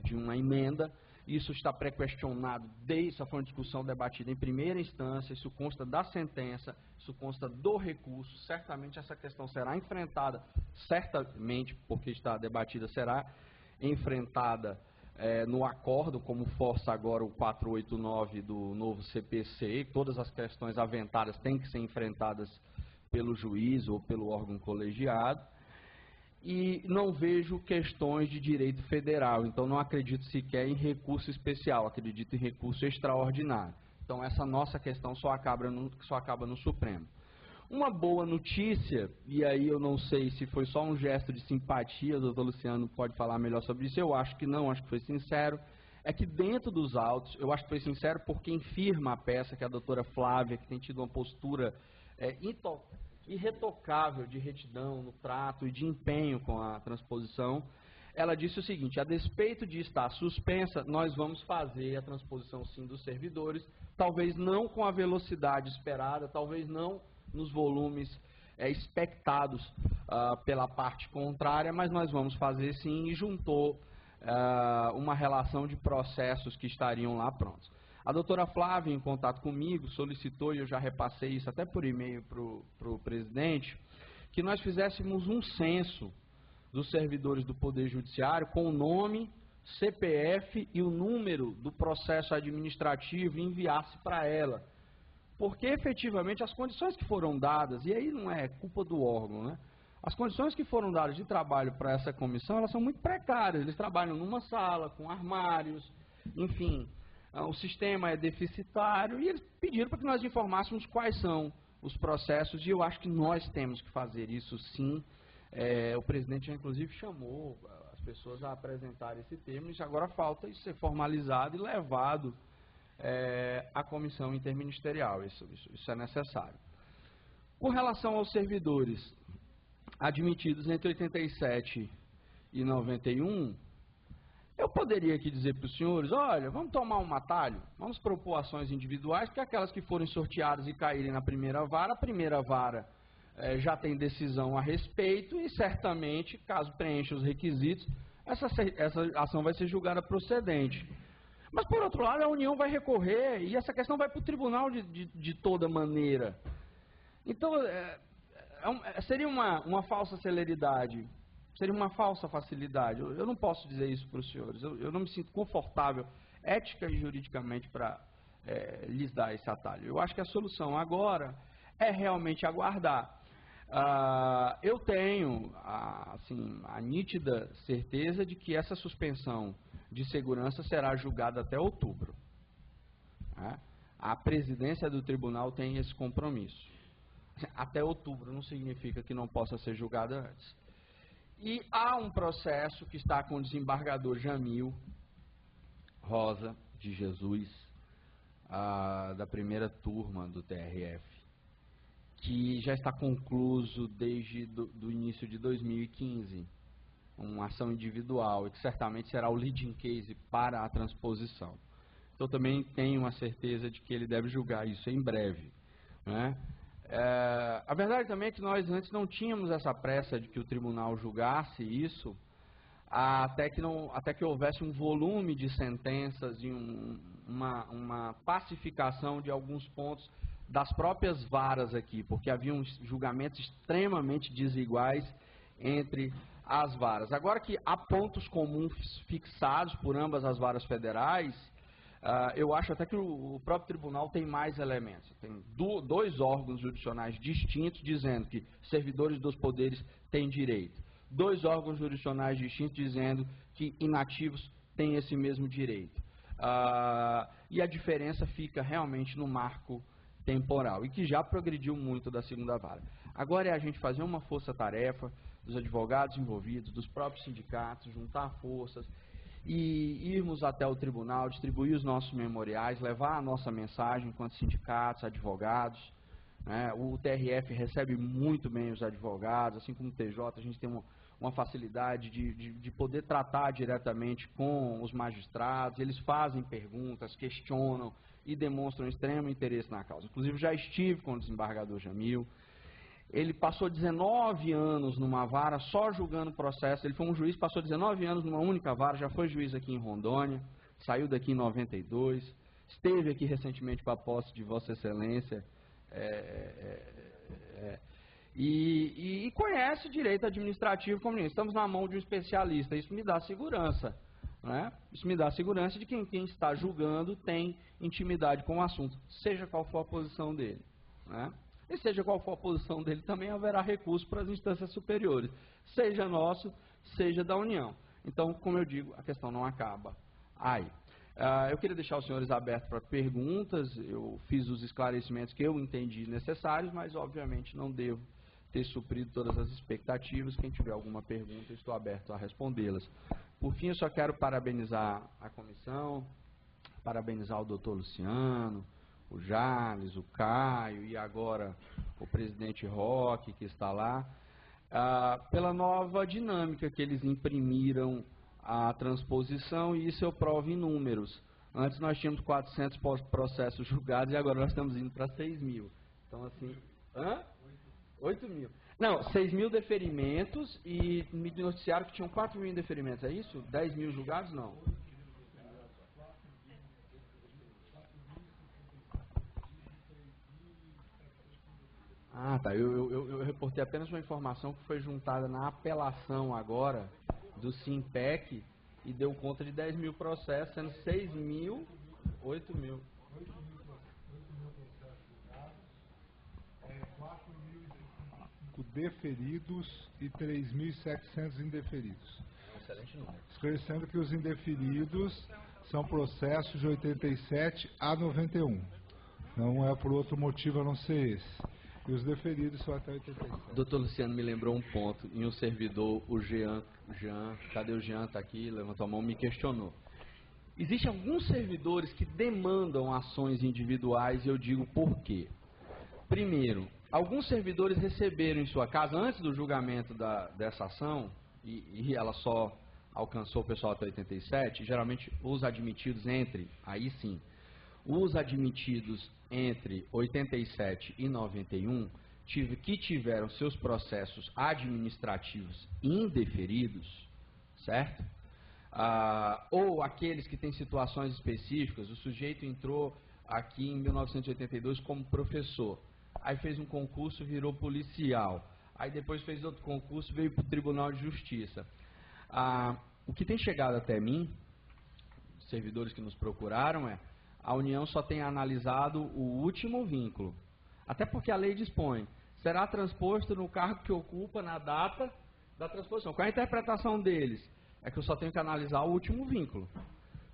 Speaker 4: de uma emenda. Isso está pré-questionado, isso foi uma discussão debatida em primeira instância, isso consta da sentença, isso consta do recurso. Certamente essa questão será enfrentada, certamente, porque está debatida, será enfrentada no acordo, como força agora o 489 do novo CPC. Todas as questões aventadas têm que ser enfrentadas pelo juiz ou pelo órgão colegiado. E não vejo questões de direito federal, então não acredito sequer em recurso especial, acredito em recurso extraordinário. Então essa nossa questão só acaba no Supremo. Uma boa notícia, e aí eu não sei se foi só um gesto de simpatia, o doutor Luciano pode falar melhor sobre isso, eu acho que não, acho que foi sincero, é que dentro dos autos, eu acho que foi sincero por quem firma a peça, que é a doutora Flávia, que tem tido uma postura irretocável de retidão no trato e de empenho com a transposição. Ela disse o seguinte: a despeito de estar suspensa, nós vamos fazer a transposição sim dos servidores, talvez não com a velocidade esperada, talvez não nos volumes expectados pela parte contrária, mas nós vamos fazer sim, e juntou uma relação de processos que estariam lá prontos. A doutora Flávia, em contato comigo, solicitou, e eu já repassei isso até por e-mail para o presidente, que nós fizéssemos um censo dos servidores do Poder Judiciário com o nome, CPF e o número do processo administrativo e enviasse para ela. Porque, efetivamente, as condições que foram dadas, e aí não é culpa do órgão, né? As condições que foram dadas de trabalho para essa comissão, elas são muito precárias. Eles trabalham numa sala, com armários, enfim, o sistema é deficitário, e eles pediram para que nós informássemos quais são os processos, e eu acho que nós temos que fazer isso sim. O presidente já, inclusive, chamou as pessoas a apresentar esse termo, e agora falta isso ser formalizado e levado à comissão interministerial. Isso é necessário. Com relação aos servidores admitidos entre 87 e 91, eu poderia aqui dizer para os senhores, olha, vamos tomar um atalho, vamos propor ações individuais, porque aquelas que forem sorteadas e caírem na primeira vara, a primeira vara já tem decisão a respeito e certamente, caso preencha os requisitos, essa ação vai ser julgada procedente. Mas, por outro lado, a União vai recorrer e essa questão vai para o tribunal de toda maneira. Então, seria uma falsa celeridade, seria uma falsa facilidade. Eu não posso dizer isso para os senhores. Eu não me sinto confortável, ética e juridicamente, para lhes dar esse atalho. Eu acho que a solução agora é realmente aguardar. Eu tenho assim, a nítida certeza de que essa suspensão de segurança será julgada até outubro. A presidência do tribunal tem esse compromisso. Até outubro não significa que não possa ser julgada antes. E há um processo que está com o desembargador Jamil Rosa de Jesus, da primeira turma do TRF, que já está concluso desde o início de 2015, uma ação individual, e que certamente será o leading case para a transposição. Então, também tenho a certeza de que ele deve julgar isso em breve, né? A verdade também é que nós antes não tínhamos essa pressa de que o tribunal julgasse isso, até que houvesse um volume de sentenças e uma pacificação de alguns pontos das próprias varas aqui, porque haviam julgamentos extremamente desiguais entre as varas. Agora que há pontos comuns fixados por ambas as varas federais, eu acho até que o próprio tribunal tem mais elementos. Tem dois órgãos jurisdicionais distintos dizendo que servidores dos poderes têm direito. Dois órgãos jurisdicionais distintos dizendo que inativos têm esse mesmo direito. E a diferença fica realmente no marco temporal, e que já progrediu muito da segunda vara. Agora é a gente fazer uma força-tarefa dos advogados envolvidos, dos próprios sindicatos, juntar forças e irmos até o tribunal, distribuir os nossos memoriais, levar a nossa mensagem enquanto sindicatos, advogados, né? O TRF recebe muito bem os advogados, assim como o TJ, a gente tem uma facilidade de poder tratar diretamente com os magistrados, eles fazem perguntas, questionam e demonstram extremo interesse na causa. Inclusive, já estive com o desembargador Jamil. Ele passou 19 anos numa vara só julgando processo. Ele foi um juiz, passou 19 anos numa única vara, já foi juiz aqui em Rondônia, saiu daqui em 92, esteve aqui recentemente para a posse de Vossa Excelência, e conhece direito administrativo como ninguém. Estamos na mão de um especialista, isso me dá segurança. Né? Isso me dá segurança de que quem está julgando tem intimidade com o assunto, seja qual for a posição dele. Né? E seja qual for a posição dele, também haverá recurso para as instâncias superiores, seja nosso, seja da União. Então, como eu digo, a questão não acaba aí. Eu queria deixar os senhores abertos para perguntas, eu fiz os esclarecimentos que eu entendi necessários, mas obviamente não devo ter suprido todas as expectativas. Quem tiver alguma pergunta, eu estou aberto a respondê-las. Por fim, eu só quero parabenizar a comissão, parabenizar o doutor Luciano, o Jales, o Caio e agora o presidente Roque, que está lá, pela nova dinâmica que eles imprimiram à transposição, e isso eu provo em números. Antes nós tínhamos 400 processos julgados e agora nós estamos indo para 6 mil. Então, assim... 8 mil. Não, 6 mil deferimentos e me noticiaram que tinham 4 mil em deferimentos, é isso? 10 mil julgados? Não. Tá. Eu reportei apenas uma informação que foi juntada na apelação agora do Simpec e deu conta de 10 mil processos, sendo 6 mil, 8 mil.
Speaker 2: 4.005 deferidos e 3.700 indeferidos.
Speaker 4: Excelente número.
Speaker 2: Esclarecendo que os indeferidos são processos de 87 a 91. Não é por outro motivo a não ser esse. E os deferidos são até 87.
Speaker 4: Doutor Luciano me lembrou um ponto. Em um servidor, o Jean, cadê o Jean? Está aqui, levantou a mão, me questionou. Existem alguns servidores que demandam ações individuais e eu digo por quê. Primeiro, alguns servidores receberam em sua casa, antes do julgamento dessa ação, e ela só alcançou o pessoal até 87, geralmente os admitidos aí sim, os admitidos entre 87 e 91, que tiveram seus processos administrativos indeferidos, certo? Ou aqueles que têm situações específicas, o sujeito entrou aqui em 1982 como professor, aí fez um concurso, virou policial, aí depois fez outro concurso, veio para o Tribunal de Justiça. O que tem chegado até mim, servidores que nos procuraram, a União só tem analisado o último vínculo. Até porque a lei dispõe, será transposto no cargo que ocupa na data da transposição. Qual é a interpretação deles? É que eu só tenho que analisar o último vínculo,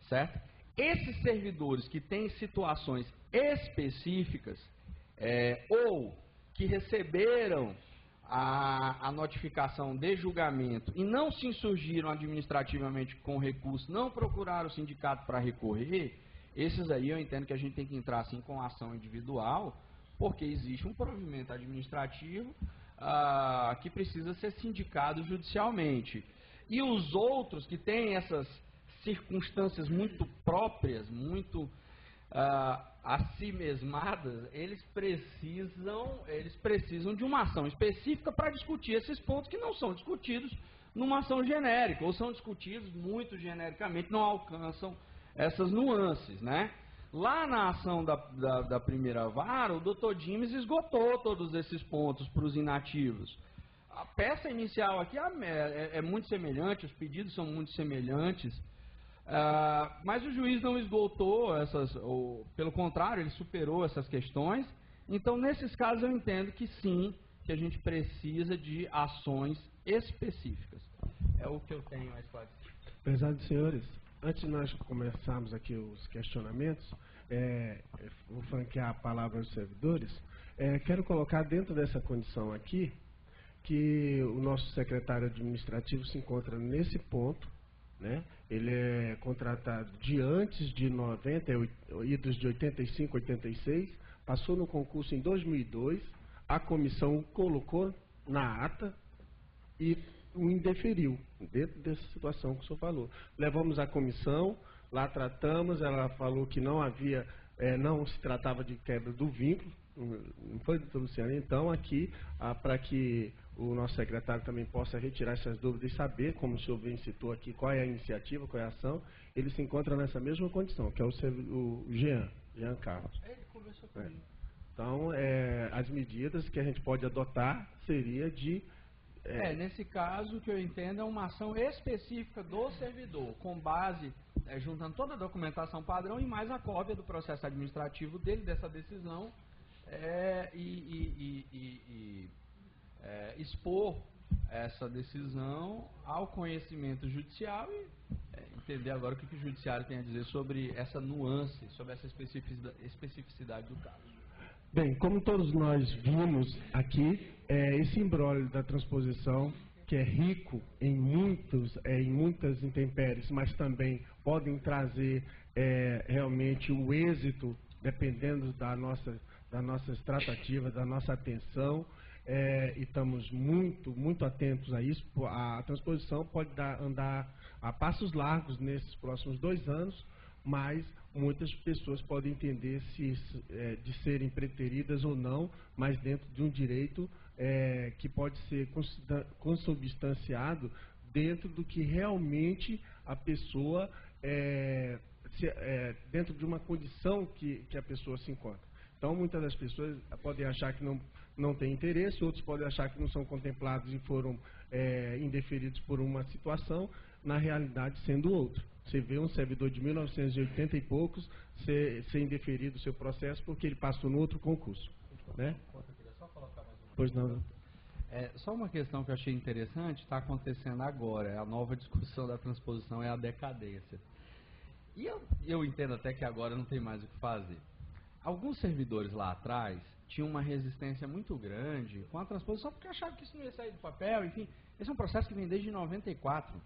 Speaker 4: certo? Esses servidores que têm situações específicas, ou que receberam a notificação de julgamento e não se insurgiram administrativamente com recurso, não procuraram o sindicato para recorrer, esses aí eu entendo que a gente tem que entrar assim com ação individual, porque existe um provimento administrativo que precisa ser sindicado judicialmente. E os outros que têm essas circunstâncias muito próprias, muito assimesmadas, eles precisam de uma ação específica para discutir esses pontos que não são discutidos numa ação genérica, ou são discutidos muito genericamente, não alcançam essas nuances, né? Lá na ação da primeira vara, o doutor Dimes esgotou todos esses pontos para os inativos. A peça inicial aqui é muito semelhante, os pedidos são muito semelhantes, mas o juiz não esgotou pelo contrário, ele superou essas questões. Então, nesses casos, eu entendo que sim, que a gente precisa de ações específicas. É o que eu tenho a esclarecer.
Speaker 1: Prezados senhores, antes de nós começarmos aqui os questionamentos, vou franquear a palavra aos servidores, quero colocar dentro dessa condição aqui, que o nosso secretário administrativo se encontra nesse ponto, né? Ele é contratado de antes de 90, idos de 85, 86, passou no concurso em 2002, a comissão colocou na ata e o indeferiu, dentro dessa situação que o senhor falou. Levamos à comissão, lá tratamos, ela falou que não havia, não se tratava de quebra do vínculo, não foi, doutor Luciano? Então, aqui, para que o nosso secretário também possa retirar essas dúvidas e saber, como o senhor bem citou aqui, qual é a iniciativa, qual é a ação, ele se encontra nessa mesma condição, que é o Jean Carlos.
Speaker 3: Ele conversou comigo.
Speaker 1: Então, as medidas que a gente pode adotar seria de...
Speaker 3: nesse caso, o que eu entendo é uma ação específica do servidor, com base, juntando toda a documentação padrão e mais a cópia do processo administrativo dele, dessa decisão, expor essa decisão ao conhecimento judicial e entender agora o que o judiciário tem a dizer sobre essa nuance, sobre essa especificidade do caso.
Speaker 1: Bem, como todos nós vimos aqui, esse imbróglio da transposição, que é rico em muitas intempéries, mas também podem trazer realmente o êxito, dependendo das nossas tratativas, da nossa atenção, e estamos muito atentos a isso. A transposição pode andar a passos largos nesses próximos 2 anos, mas muitas pessoas podem entender de serem preteridas ou não, mas dentro de um direito que pode ser consubstanciado dentro do que realmente a pessoa, dentro de uma condição que a pessoa se encontra. Então, muitas das pessoas podem achar que não têm interesse, outros podem achar que não são contemplados e foram indeferidos por uma situação, na realidade sendo outro. Você vê um servidor de 1980 e poucos ser indeferido o seu processo porque ele passou no outro concurso. Né? Pois não.
Speaker 4: Só uma questão que eu achei interessante, está acontecendo agora, a nova discussão da transposição é a decadência. E eu entendo até que agora não tem mais o que fazer. Alguns servidores lá atrás tinham uma resistência muito grande com a transposição porque achavam que isso não ia sair do papel, enfim. Esse é um processo que vem desde 94.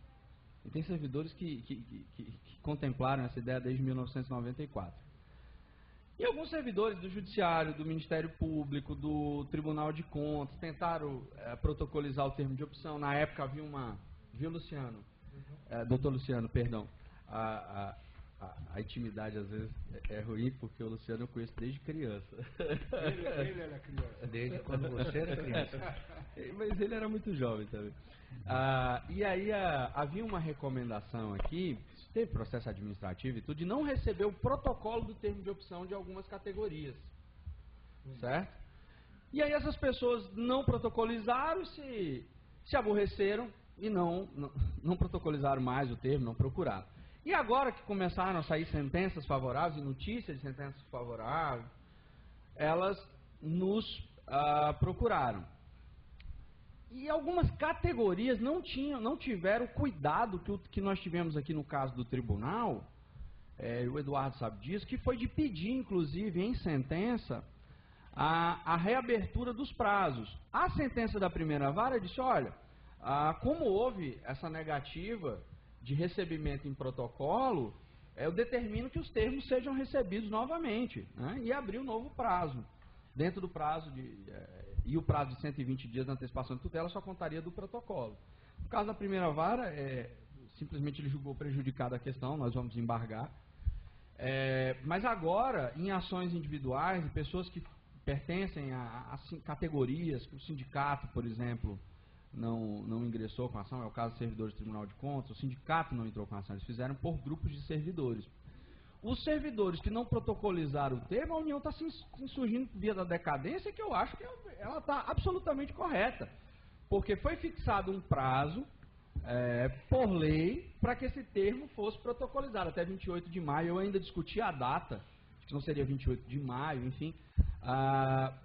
Speaker 4: E tem servidores que contemplaram essa ideia desde 1994. E alguns servidores do Judiciário, do Ministério Público, do Tribunal de Contas, tentaram protocolizar o termo de opção. Na época havia viu, Luciano? Doutor Luciano, perdão. A intimidade às vezes é ruim, porque o Luciano eu conheço desde criança.
Speaker 2: Ele era criança.
Speaker 3: Desde quando você era criança.
Speaker 4: Mas ele era muito jovem também. E aí havia uma recomendação aqui, teve processo administrativo e tudo, de não receber o protocolo do termo de opção de algumas categorias. Certo? E aí essas pessoas não protocolizaram, se aborreceram e não protocolizaram mais o termo, não procuraram. E agora que começaram a sair sentenças favoráveis e notícias de sentenças favoráveis, elas nos procuraram. E algumas categorias não tiveram o cuidado que nós tivemos aqui no caso do tribunal, o Eduardo sabe disso, que foi de pedir, inclusive, em sentença, a reabertura dos prazos. A sentença da primeira vara disse, olha, como houve essa negativa de recebimento em protocolo, eu determino que os termos sejam recebidos novamente, né, e abrir um novo prazo. Dentro do prazo e o prazo de 120 dias de antecipação de tutela só contaria do protocolo. No caso da primeira vara, simplesmente ele julgou prejudicada a questão, nós vamos embargar. Mas agora, em ações individuais, de pessoas que pertencem a categorias, o sindicato, por exemplo, não ingressou com a ação, é o caso dos servidores do Tribunal de Contas, o sindicato não entrou com a ação, eles fizeram por grupos de servidores. Os servidores que não protocolizaram o termo, a União está se insurgindo via da decadência, que eu acho que ela está absolutamente correta. Porque foi fixado um prazo, por lei, para que esse termo fosse protocolizado, até 28 de maio. Eu ainda discuti a data, que não seria 28 de maio, enfim,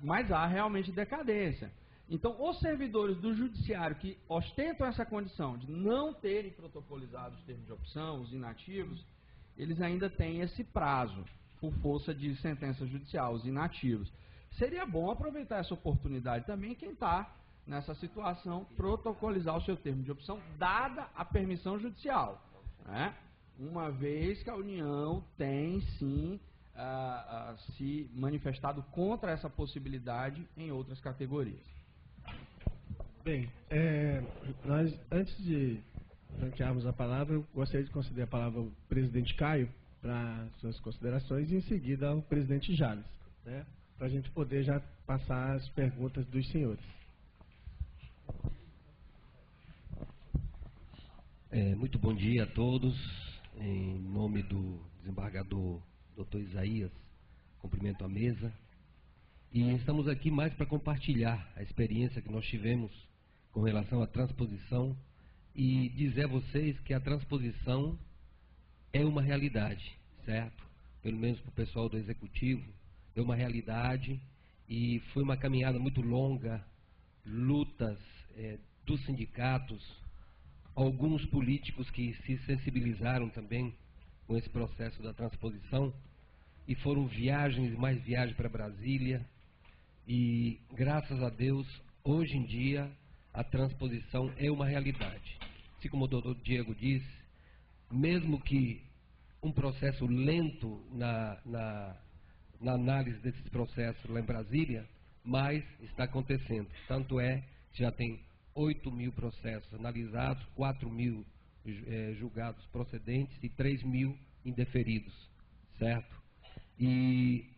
Speaker 4: mas há realmente decadência. Então, os servidores do Judiciário que ostentam essa condição de não terem protocolizado os termos de opção, os inativos, eles ainda têm esse prazo, por força de sentença judicial, os inativos. Seria bom aproveitar essa oportunidade também, quem está nessa situação, protocolizar o seu termo de opção, dada a permissão judicial, né? Uma vez que a União tem, sim, se manifestado contra essa possibilidade em outras categorias.
Speaker 1: Bem, nós, antes de franquearmos a palavra, eu gostaria de conceder a palavra ao presidente Caio para suas considerações e em seguida ao presidente Jales, né, para a gente poder já passar as perguntas dos senhores.
Speaker 5: Muito bom dia a todos. Em nome do desembargador Dr. Isaías, cumprimento a mesa. E estamos aqui mais para compartilhar a experiência que nós tivemos com relação à transposição e dizer a vocês que a transposição é uma realidade, certo? Pelo menos para o pessoal do Executivo, é uma realidade e foi uma caminhada muito longa, lutas dos sindicatos, alguns políticos que se sensibilizaram também com esse processo da transposição e foram viagens e mais viagens para Brasília e, graças a Deus, hoje em dia a transposição é uma realidade. Assim como o doutor Diego disse, mesmo que um processo lento na análise desses processos lá em Brasília, mas está acontecendo. Tanto é que já tem 8.000 processos analisados, 4.000 julgados procedentes e 3.000 indeferidos, certo? E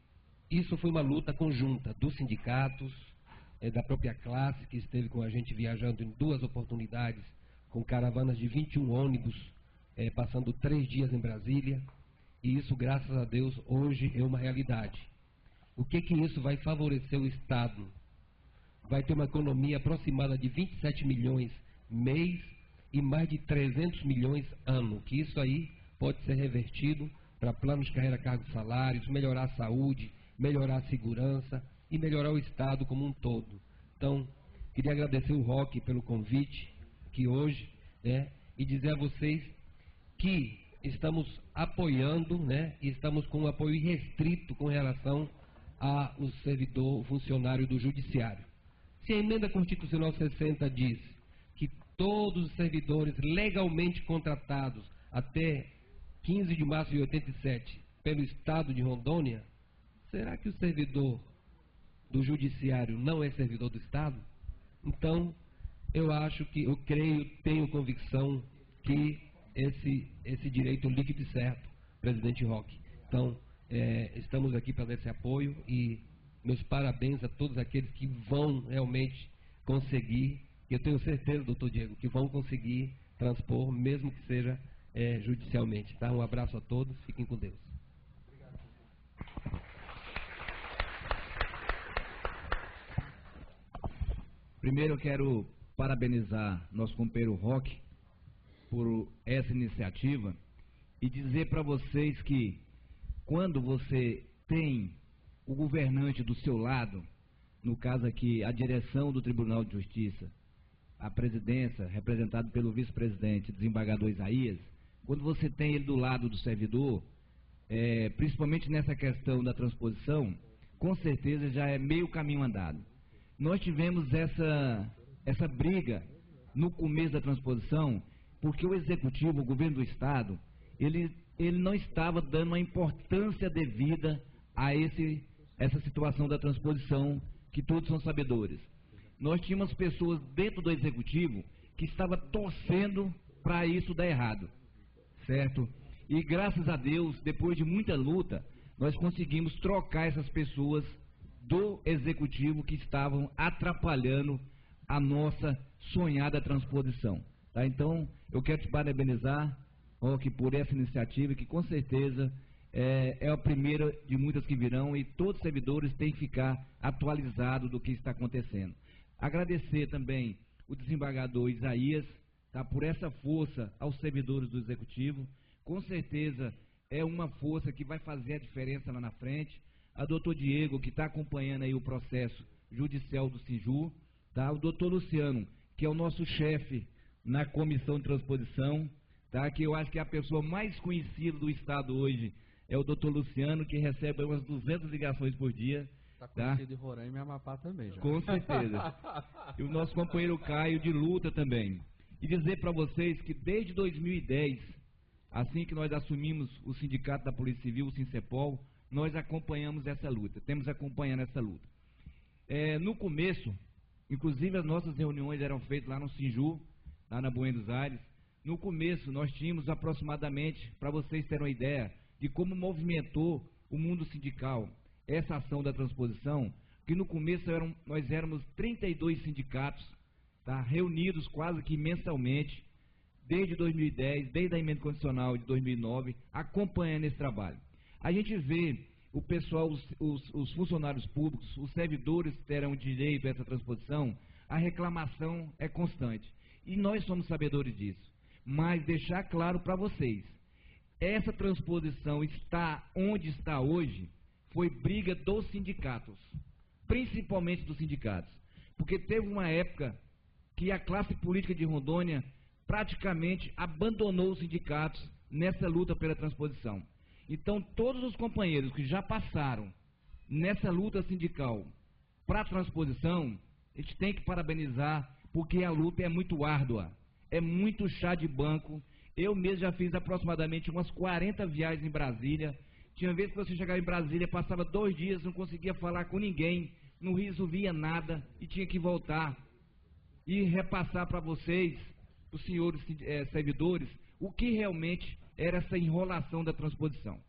Speaker 5: isso foi uma luta conjunta dos sindicatos, da própria classe que esteve com a gente viajando em 2 oportunidades, com caravanas de 21 ônibus, passando 3 dias em Brasília, e isso, graças a Deus, hoje é uma realidade. O que isso vai favorecer o Estado? vai ter uma economia aproximada de 27 milhões mês e mais de 300 milhões ano, que isso aí pode ser revertido para planos de carreira, cargos, salários, melhorar a saúde, melhorar a segurança e melhorar o Estado como um todo. Então, queria agradecer o Roque pelo convite aqui hoje, né, e dizer a vocês que estamos apoiando, né, e estamos com um apoio irrestrito com relação ao servidor funcionário do Judiciário. Se a emenda constitucional 60 diz que todos os servidores legalmente contratados até 15 de março de 87 pelo Estado de Rondônia, será que o servidor do Judiciário não é servidor do Estado? Então, eu tenho convicção que esse direito líquido e certo, presidente Roque. Então, estamos aqui para dar esse apoio e meus parabéns a todos aqueles que vão realmente conseguir, e eu tenho certeza, doutor Diego, que vão conseguir transpor, mesmo que seja judicialmente. Tá? Um abraço a todos, fiquem com Deus.
Speaker 6: Primeiro eu quero parabenizar nosso companheiro Roque por essa iniciativa e dizer para vocês que quando você tem o governante do seu lado, no caso aqui a direção do Tribunal de Justiça, a presidência representada pelo vice-presidente, desembargador Isaías, quando você tem ele do lado do servidor, principalmente nessa questão da transposição, com certeza já é meio caminho andado. Nós tivemos essa briga no começo da transposição, porque o Executivo, o Governo do Estado, ele não estava dando a importância devida a essa situação da transposição, que todos são sabedores. Nós tínhamos pessoas dentro do Executivo que estavam torcendo para isso dar errado, certo? E graças a Deus, depois de muita luta, nós conseguimos trocar essas pessoas do Executivo que estavam atrapalhando a nossa sonhada transposição. Tá? Então, eu quero te parabenizar, Roque, por essa iniciativa, que com certeza é a primeira de muitas que virão, e todos os servidores têm que ficar atualizados do que está acontecendo. Agradecer também o desembargador Isaías, tá, por essa força aos servidores do Executivo. Com certeza é uma força que vai fazer a diferença lá na frente. A doutor Diego, que está acompanhando aí o processo judicial do Sinju, tá? O doutor Luciano, que é o nosso chefe na comissão de transposição, tá? Que eu acho que é a pessoa mais conhecida do Estado hoje, é o doutor Luciano, que recebe umas 200 ligações por dia.
Speaker 4: Está conhecido em Roraima e Amapá também, já.
Speaker 6: Com certeza. E o nosso companheiro Caio, de luta também. E dizer para vocês que desde 2010, assim que nós assumimos o Sindicato da Polícia Civil, o Sincepol, nós acompanhamos essa luta, temos acompanhando essa luta. No começo, inclusive as nossas reuniões eram feitas lá no Sinju, lá na Buenos Aires. No começo nós tínhamos aproximadamente, para vocês terem uma ideia, de como movimentou o mundo sindical essa ação da transposição, que no começo nós éramos 32 sindicatos, tá, reunidos quase que mensalmente, desde 2010, desde a emenda condicional de 2009, acompanhando esse trabalho. A gente vê o pessoal, os funcionários públicos, os servidores terão direito a essa transposição, a reclamação é constante. E nós somos sabedores disso. Mas deixar claro para vocês, essa transposição está onde está hoje, foi briga dos sindicatos, principalmente dos sindicatos. Porque teve uma época que a classe política de Rondônia praticamente abandonou os sindicatos nessa luta pela transposição. Então, todos os companheiros que já passaram nessa luta sindical para a transposição, a gente tem que parabenizar, porque a luta é muito árdua, é muito chá de banco. Eu mesmo já fiz aproximadamente umas 40 viagens em Brasília. Tinha vezes que você chegava em Brasília, passava 2 dias, não conseguia falar com ninguém, não resolvia nada e tinha que voltar e repassar para vocês, os senhores servidores, o que realmente era essa enrolação da transposição.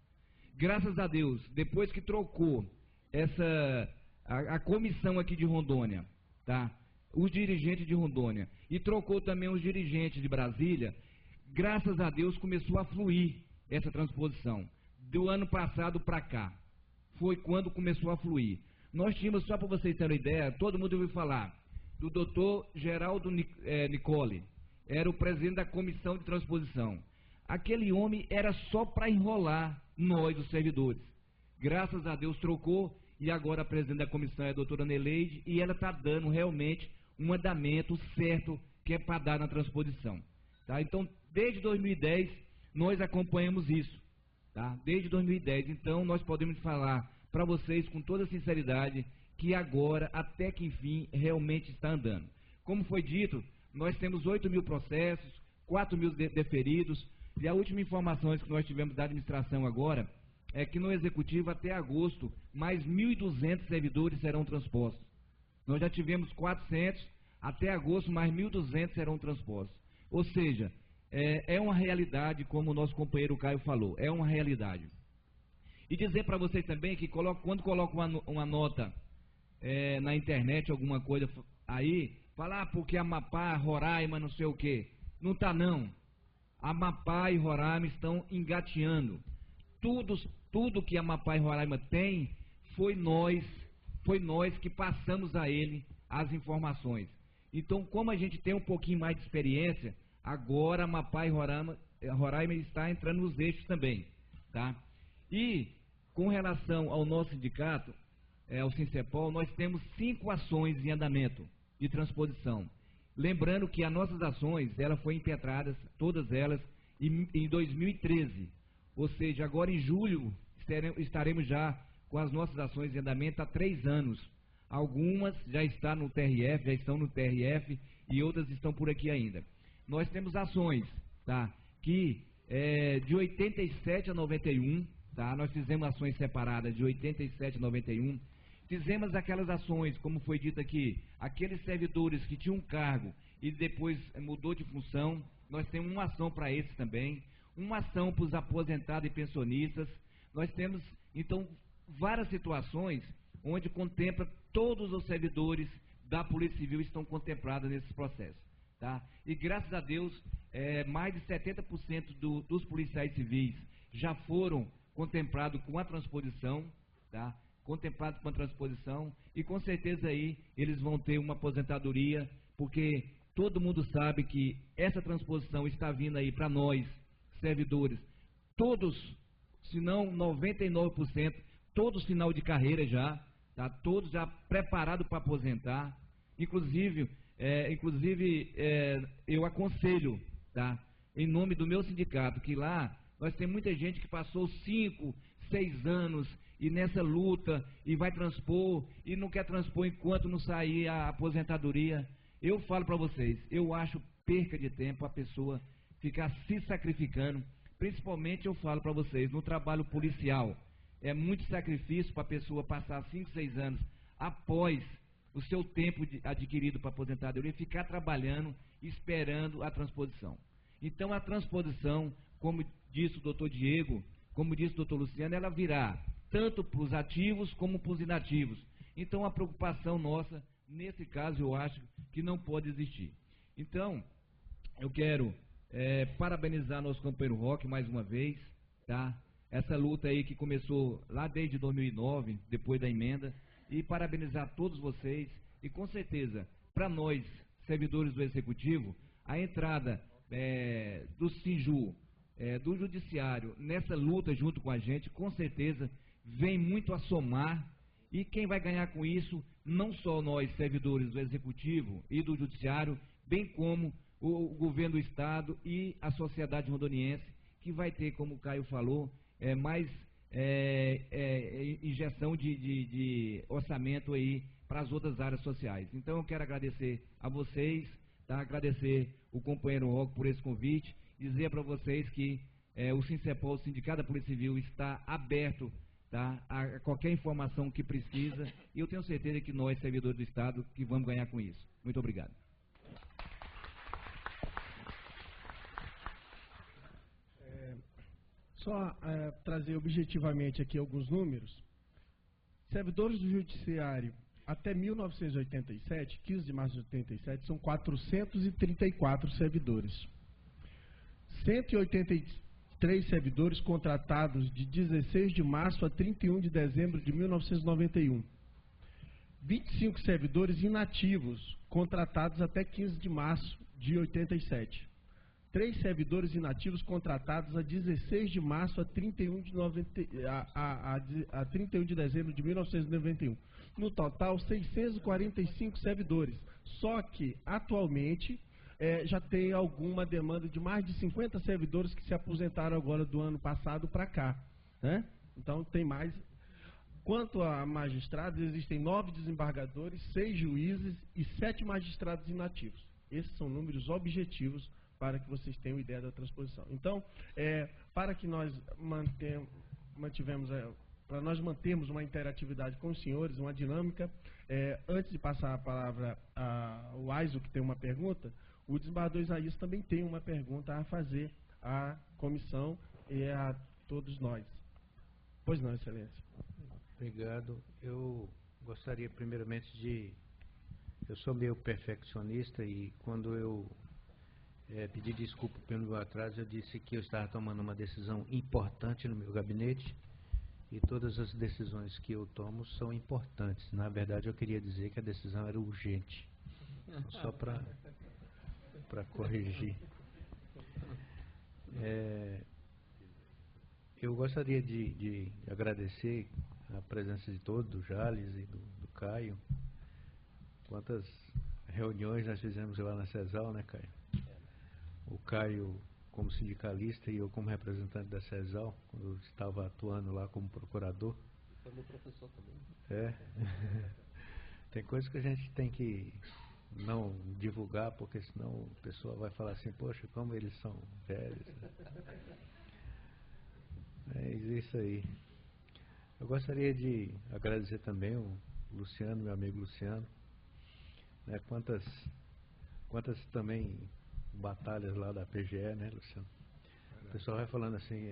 Speaker 6: Graças a Deus, depois que trocou a comissão aqui de Rondônia, tá? Os dirigentes de Rondônia, e trocou também os dirigentes de Brasília, graças a Deus começou a fluir essa transposição. Do ano passado para cá, foi quando começou a fluir. Nós tínhamos, só para vocês terem uma ideia, todo mundo ouviu falar do doutor Geraldo Nicole, era o presidente da comissão de transposição. Aquele homem era só para enrolar nós, os servidores. Graças a Deus trocou, e agora a presidente da comissão é a doutora Neleide, e ela está dando realmente um andamento certo que é para dar na transposição. Tá? Então, desde 2010, nós acompanhamos isso. Tá? Desde 2010, então, nós podemos falar para vocês com toda sinceridade que agora, até que enfim, realmente está andando. Como foi dito, nós temos 8.000 processos, 4.000 deferidos, e a última informação que nós tivemos da administração agora é que no Executivo, até agosto, mais 1.200 servidores serão transpostos. Nós já tivemos 400, até agosto mais 1.200 serão transpostos. Ou seja, é uma realidade, como o nosso companheiro Caio falou, é uma realidade. E dizer para vocês também que quando coloca uma nota na internet, alguma coisa aí, falar porque Amapá, Roraima, não sei o que. Não está não. Amapá e Roraima estão engateando. Tudo que Amapá e Roraima tem, foi nós que passamos a ele as informações. Então, como a gente tem um pouquinho mais de experiência, agora Amapá e Roraima está entrando nos eixos também. Tá? E, com relação ao nosso sindicato, ao Sincepol, nós temos 5 ações em andamento de transposição. Lembrando que as nossas ações, elas foram impetradas, todas elas, em 2013. Ou seja, agora em julho, estaremos já com as nossas ações em andamento há 3 anos. Algumas já estão no TRF, e outras estão por aqui ainda. Nós temos ações, tá, que de 87 a 91, tá, nós fizemos ações separadas de 87 a 91, fizemos aquelas ações, como foi dito aqui, aqueles servidores que tinham um cargo e depois mudou de função, nós temos uma ação para esses também, uma ação para os aposentados e pensionistas, nós temos, então, várias situações onde contempla todos os servidores da Polícia Civil estão contemplados nesses processos. Tá? E graças a Deus, mais de 70% dos policiais civis já foram contemplados com a transposição, tá? Contemplados com a transposição, e com certeza aí eles vão ter uma aposentadoria, porque todo mundo sabe que essa transposição está vindo aí para nós, servidores, todos, se não 99%, todos final de carreira já, tá? Todos já preparados para aposentar, inclusive eu aconselho, tá? Em nome do meu sindicato, que lá nós temos muita gente que passou 5, 6 anos e nessa luta e vai transpor e não quer transpor enquanto não sair a aposentadoria. Eu falo para vocês, eu acho perca de tempo a pessoa ficar se sacrificando, principalmente eu falo para vocês, no trabalho policial, é muito sacrifício para a pessoa passar 5, 6 anos após o seu tempo adquirido para aposentadoria, ficar trabalhando, esperando a transposição. Então a transposição, como disse o doutor Diego, como disse o doutor Luciano, ela virá tanto para os ativos como para os inativos. Então a preocupação nossa, nesse caso, eu acho que não pode existir. Então, eu quero parabenizar nosso companheiro Roque mais uma vez, tá? Essa luta aí que começou lá desde 2009, depois da emenda, e parabenizar todos vocês, e com certeza, para nós, servidores do Executivo, a entrada do Sinju, do Judiciário, nessa luta junto com a gente, com certeza, vem muito a somar, e quem vai ganhar com isso, não só nós, servidores do Executivo e do Judiciário, bem como o governo do Estado e a sociedade rondoniense, que vai ter, como o Caio falou, mais injeção de orçamento aí para as outras áreas sociais. Então eu quero agradecer a vocês, tá? Agradecer o companheiro Roque por esse convite, dizer para vocês que o Sincepol, o Sindicato da Polícia Civil, está aberto, tá? A qualquer informação que precisa, e eu tenho certeza que nós, servidores do Estado, que vamos ganhar com isso. Muito obrigado.
Speaker 1: Só trazer objetivamente aqui alguns números. Servidores do Judiciário até 1987, 15 de março de 87, são 434 servidores. 183 servidores contratados de 16 de março a 31 de dezembro de 1991. 25 servidores inativos, contratados até 15 de março de 87. 3 servidores inativos contratados a 16 de março a 31 de dezembro de 1991. No total, 645 servidores. Só que, atualmente, já tem alguma demanda de mais de 50 servidores que se aposentaram agora do ano passado para cá, né? Então, tem mais. Quanto a magistrados, existem 9 desembargadores, 6 juízes e 7 magistrados inativos. Esses são números objetivos para que vocês tenham ideia da transposição. Então, para que nós para nós mantermos uma interatividade com os senhores, uma dinâmica, antes de passar a palavra ao Aizo, que tem uma pergunta, o desembargador Isaías também tem uma pergunta a fazer à comissão e a todos nós. Pois não, Excelência.
Speaker 3: Obrigado. Eu gostaria primeiramente eu sou meio perfeccionista e quando eu pedi desculpa pelo meu atraso, eu disse que eu estava tomando uma decisão importante no meu gabinete e todas as decisões que eu tomo são importantes. Na verdade, eu queria dizer que a decisão era urgente, só para corrigir. Eu gostaria de agradecer a presença de todos, do Jales e do Caio. Quantas reuniões nós fizemos lá na CESAL, né, Caio? O Caio como sindicalista e eu como representante da CESAL, quando eu estava atuando lá como procurador.
Speaker 5: Foi meu professor também.
Speaker 3: Tem coisas que a gente tem que não divulgar, porque senão o pessoal vai falar assim, poxa, como eles são velhos. É isso aí. Eu gostaria de agradecer também o Luciano, meu amigo Luciano. Quantas também batalhas lá da PGE, né, Luciano? O pessoal vai falando assim,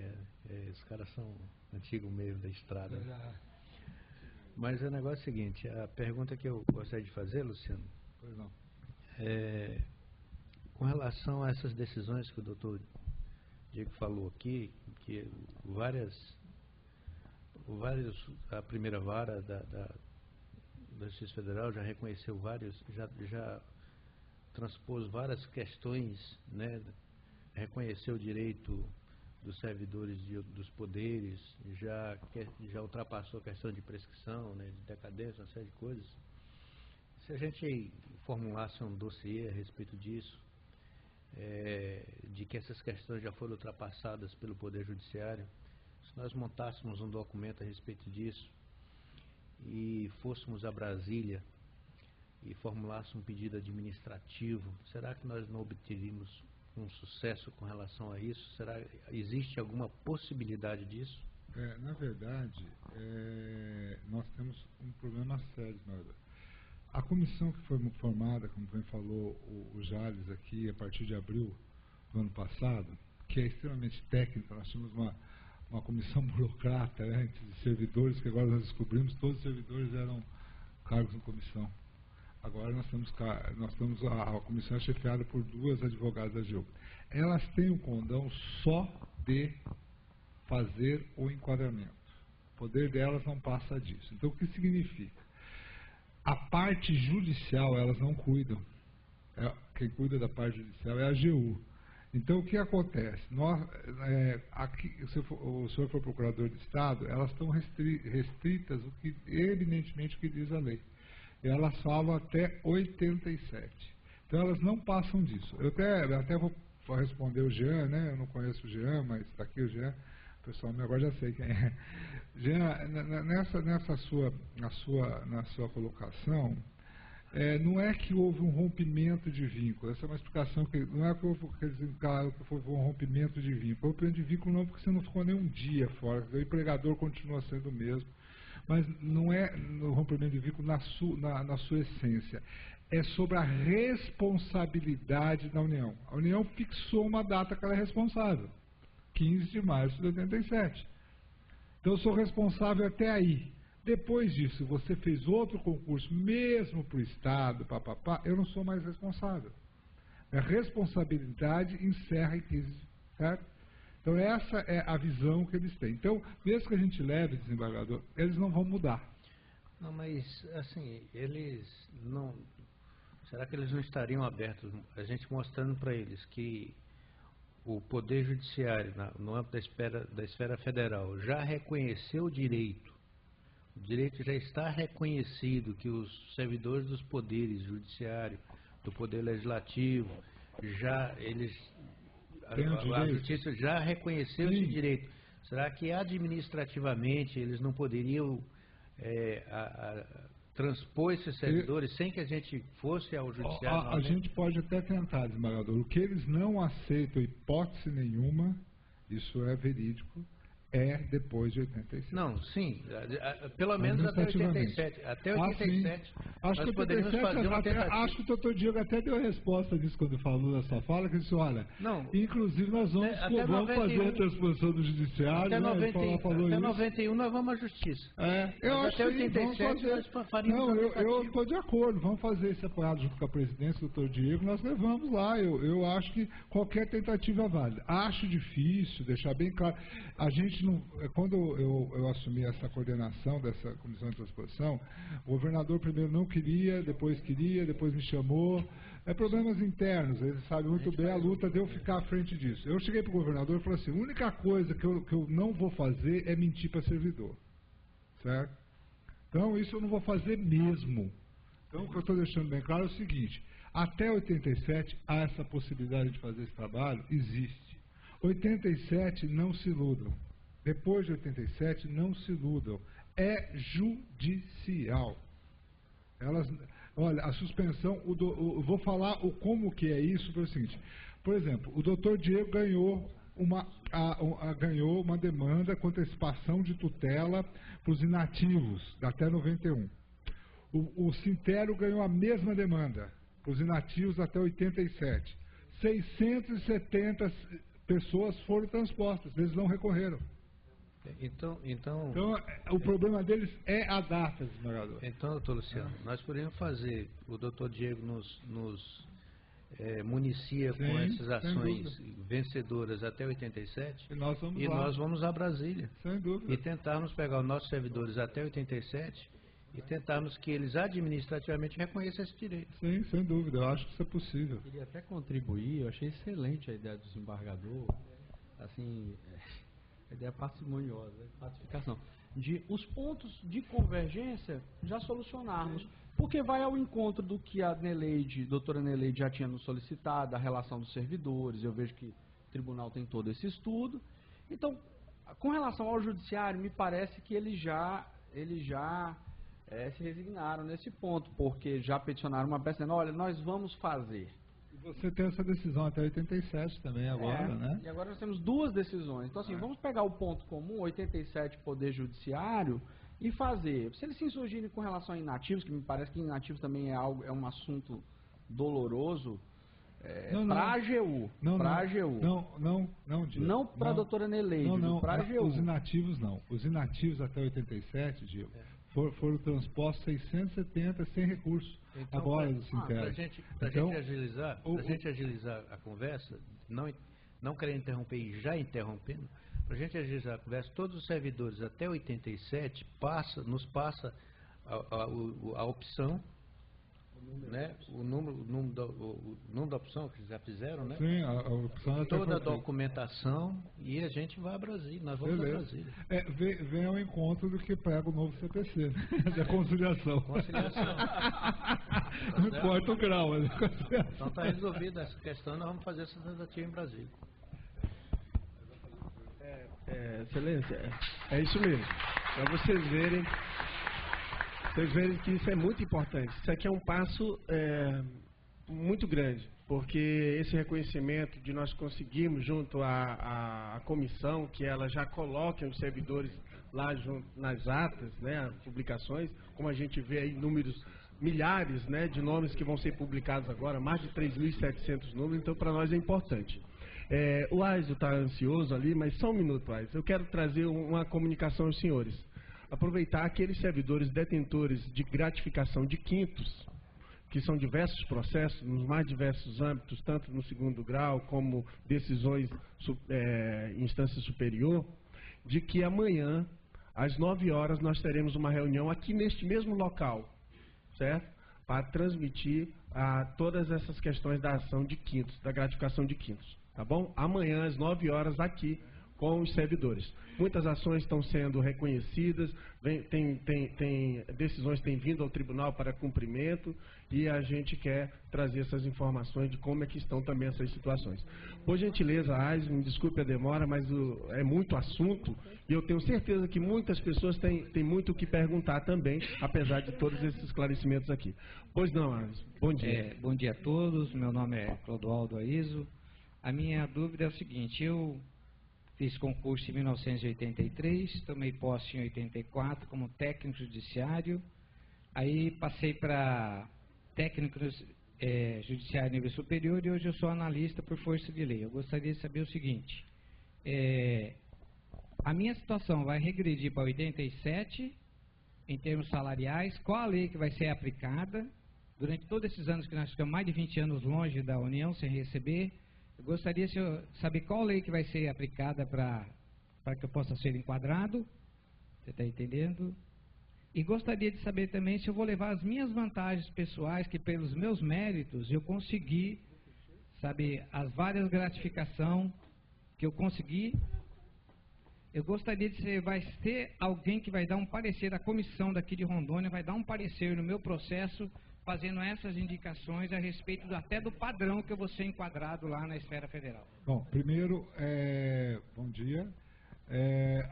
Speaker 3: os caras são antigos mesmo da estrada. Né? Mas o negócio é o seguinte, a pergunta que eu gostaria de fazer, Luciano,
Speaker 2: pois não.
Speaker 3: Com relação a essas decisões que o doutor Diego falou aqui, que a primeira vara da Justiça Federal já reconheceu já transpôs várias questões, né, reconheceu o direito dos servidores dos poderes, já ultrapassou a questão de prescrição, né, de decadência, uma série de coisas. Se a gente formulasse um dossiê a respeito disso, de que essas questões já foram ultrapassadas pelo Poder Judiciário, se nós montássemos um documento a respeito disso e fôssemos a Brasília e formulássemos um pedido administrativo, será que nós não obteríamos um sucesso com relação a isso? Existe alguma possibilidade disso?
Speaker 2: Na verdade, nós temos um problema sério, senhora. A comissão que foi formada, como bem falou o Jales aqui, a partir de abril do ano passado, que é extremamente técnica, nós tínhamos uma comissão burocrata antes de servidores, que agora nós descobrimos que todos os servidores eram cargos em comissão. Agora nós temos a comissão chefiada por 2 advogadas da AGU. Elas têm o condão só de fazer o enquadramento. O poder delas não passa disso. Então, o que significa? A parte judicial, elas não cuidam. Quem cuida da parte judicial é a AGU. Então, o que acontece? Aqui, se o senhor for procurador de Estado, elas estão restritas, evidentemente, o que diz a lei. Elas falam até 87. Então, elas não passam disso. Eu até vou responder o Jean, né? Eu não conheço o Jean, mas está aqui o Jean. O pessoal agora já sei quem é. Jean, na sua colocação, não é que houve um rompimento de vínculo. Essa é uma explicação que não é que houve um rompimento de vínculo. Rompimento de vínculo não, porque você não ficou nem um dia fora. O empregador continua sendo o mesmo. Mas não é no rompimento de vínculo na sua essência. É sobre a responsabilidade da União. A União fixou uma data que ela é responsável. 15 de março de 87. Então eu sou responsável até aí. Depois disso, você fez outro concurso, mesmo para o Estado, eu não sou mais responsável. A responsabilidade encerra em 15, certo? Então essa é a visão que eles têm. Então, mesmo que a gente leve desembargador, eles não vão mudar.
Speaker 3: Não, mas assim, eles não... Será que eles não estariam abertos, a gente mostrando para eles que o Poder Judiciário, no âmbito da esfera federal, já reconheceu o direito já está reconhecido, que os servidores dos poderes judiciário, do Poder Legislativo, a Justiça já reconheceu esse direito. Será que administrativamente eles não poderiam transpor esses servidores sem que a gente fosse ao Judiciário?
Speaker 2: A gente pode até tentar, desembargador. O que eles não aceitam, hipótese nenhuma, isso é verídico, é depois de 87.
Speaker 3: Não, sim, pelo menos até 87. Até 87,
Speaker 2: acho que
Speaker 3: poderíamos fazer uma tentativa.
Speaker 2: Acho que o doutor Diego até deu a resposta disso quando falou na sua fala, que disse, olha, inclusive nós vamos fazer a transposição do Judiciário.
Speaker 3: Até 91 nós vamos à Justiça.
Speaker 2: Eu acho
Speaker 3: até 87 nós faríamos
Speaker 2: eu estou de acordo, vamos fazer esse apoiado junto com a presidência do doutor Diego, nós levamos lá. Eu acho que qualquer tentativa é válida. Acho difícil, deixar bem claro, a gente não, quando eu assumi essa coordenação dessa comissão de transposição, o governador primeiro não queria, depois me chamou. Problemas internos, eles sabem muito bem a luta de eu ficar à frente disso. Eu cheguei para o governador e falei assim, a única coisa que eu não vou fazer é mentir para servidor. Certo? Então, isso eu não vou fazer mesmo. Então, o que eu estou deixando bem claro é o seguinte, até 87 há essa possibilidade de fazer esse trabalho, existe. 87 não se iludam. Depois de 87 não se iludam. É judicial. Olha, a suspensão, eu vou falar como que é isso, pelo seguinte. Por exemplo, o doutor Diego ganhou uma demanda com antecipação de tutela para os inativos, até 91. O Sintero ganhou a mesma demanda para os inativos até 87. 670 pessoas foram transpostas, eles não recorreram.
Speaker 3: Então,
Speaker 2: o problema deles é a data, desembargador.
Speaker 3: Então, doutor Luciano, nós poderíamos fazer, o doutor Diego nos municia com essas ações vencedoras até 87, e nós vamos a Brasília.
Speaker 2: Sem dúvida.
Speaker 3: E tentarmos pegar os nossos servidores até 87 e tentarmos que eles administrativamente reconheçam esse direito.
Speaker 2: Sim, sem dúvida, eu acho que isso é possível.
Speaker 4: Eu queria até contribuir, eu achei excelente a ideia do desembargador, assim, a ideia parcimoniosa, pacificação, de os pontos de convergência já solucionarmos, porque vai ao encontro do que a doutora Neneide já tinha nos solicitado, a relação dos servidores. Eu vejo que o tribunal tem todo esse estudo. Então, com relação ao judiciário, me parece que eles já se resignaram nesse ponto, porque já peticionaram uma peça dizendo, olha, nós vamos fazer.
Speaker 2: E você tem essa decisão até 87 também agora, né?
Speaker 4: E agora nós temos duas decisões. Então, assim, vamos pegar o ponto comum, 87, Poder Judiciário, e fazer. Se eles se insurgirem com relação a inativos, que me parece que inativos também é um assunto doloroso, para a AGU. Não, para a doutora Neneide, para a AGU.
Speaker 2: Os inativos não. Os inativos até 87, Diego, foram transpostos 670 sem recurso.
Speaker 3: Então,
Speaker 2: agora do Sintero.
Speaker 3: Para a gente agilizar a conversa, não querendo interromper e já interrompendo, para a gente agilizar a conversa, todos os servidores até 87 nos passa a opção, né? O número da opção que já fizeram, né?
Speaker 2: Sim, a opção
Speaker 3: toda a documentação, e a gente vai a Brasília, nós vamos a Brasília.
Speaker 2: Vem ao encontro do que prega o novo CPC, né? Da conciliação. Não importa o grau, mas
Speaker 3: então está resolvida essa questão, nós vamos fazer essa tentativa em Brasília.
Speaker 1: Excelência, é isso mesmo. Para vocês verem que isso é muito importante. Isso aqui é um passo muito grande, porque esse reconhecimento de nós conseguirmos junto à comissão, que ela já coloque os servidores lá junto nas atas, né, publicações, como a gente vê aí números, milhares, né, de nomes que vão ser publicados agora, mais de 3.700 números, então para nós é importante. O Aiso está ansioso ali, mas só um minuto, Aiso. Eu quero trazer uma comunicação aos senhores. Aproveitar aqueles servidores detentores de gratificação de quintos, que são diversos processos, nos mais diversos âmbitos, tanto no segundo grau como decisões em instância superior, de que amanhã às 9 horas nós teremos uma reunião aqui neste mesmo local, certo? Para transmitir todas essas questões da ação de quintos, da gratificação de quintos, tá bom? Amanhã às 9 horas aqui com os servidores. Muitas ações estão sendo reconhecidas, decisões têm vindo ao tribunal para cumprimento e a gente quer trazer essas informações de como é que estão também essas situações. Por gentileza, Ais, me desculpe a demora, mas é muito assunto e eu tenho certeza que muitas pessoas têm muito o que perguntar também, apesar de todos esses esclarecimentos aqui. Pois não, Ais, bom dia.
Speaker 7: Bom dia a todos, meu nome é Clodoaldo Aizo. A minha dúvida é o seguinte, eu fiz concurso em 1983, tomei posse em 84 como técnico judiciário, aí passei para técnico judiciário nível superior e hoje eu sou analista por força de lei. Eu gostaria de saber o seguinte, a minha situação vai regredir para 87 em termos salariais, qual a lei que vai ser aplicada? Durante todos esses anos que nós ficamos mais de 20 anos longe da União sem receber, eu gostaria de saber qual lei que vai ser aplicada para que eu possa ser enquadrado, você está entendendo? E gostaria de saber também se eu vou levar as minhas vantagens pessoais, que pelos meus méritos eu consegui, sabe, as várias gratificações que eu consegui. Eu gostaria de saber, vai ter alguém que vai dar um parecer, a comissão daqui de Rondônia vai dar um parecer no meu processo, fazendo essas indicações a respeito até do padrão que eu vou ser enquadrado lá na esfera federal.
Speaker 2: Bom, primeiro, bom dia.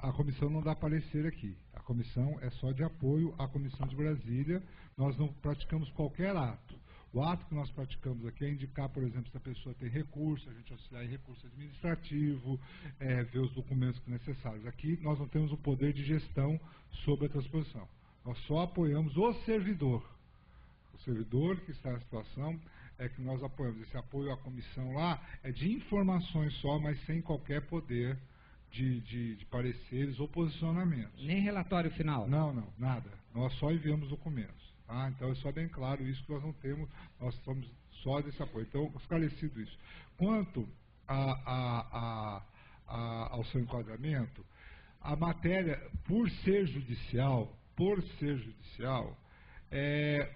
Speaker 2: A comissão não dá parecer aqui. A comissão é só de apoio à Comissão de Brasília. Nós não praticamos qualquer ato. O ato que nós praticamos aqui é indicar, por exemplo, se a pessoa tem recurso, a gente auxiliar em recurso administrativo, ver os documentos necessários. Aqui nós não temos o poder de gestão sobre a transposição. Nós só apoiamos o servidor. O servidor que está na situação é que nós apoiamos. Esse apoio à comissão lá é de informações só, mas sem qualquer poder de pareceres ou posicionamentos.
Speaker 7: Nem relatório final?
Speaker 2: Não, nada. Nós só enviamos documentos. Tá? Então é só bem claro isso que nós não temos, nós estamos só desse apoio. Então, esclarecido isso. Quanto ao seu enquadramento, a matéria, por ser judicial,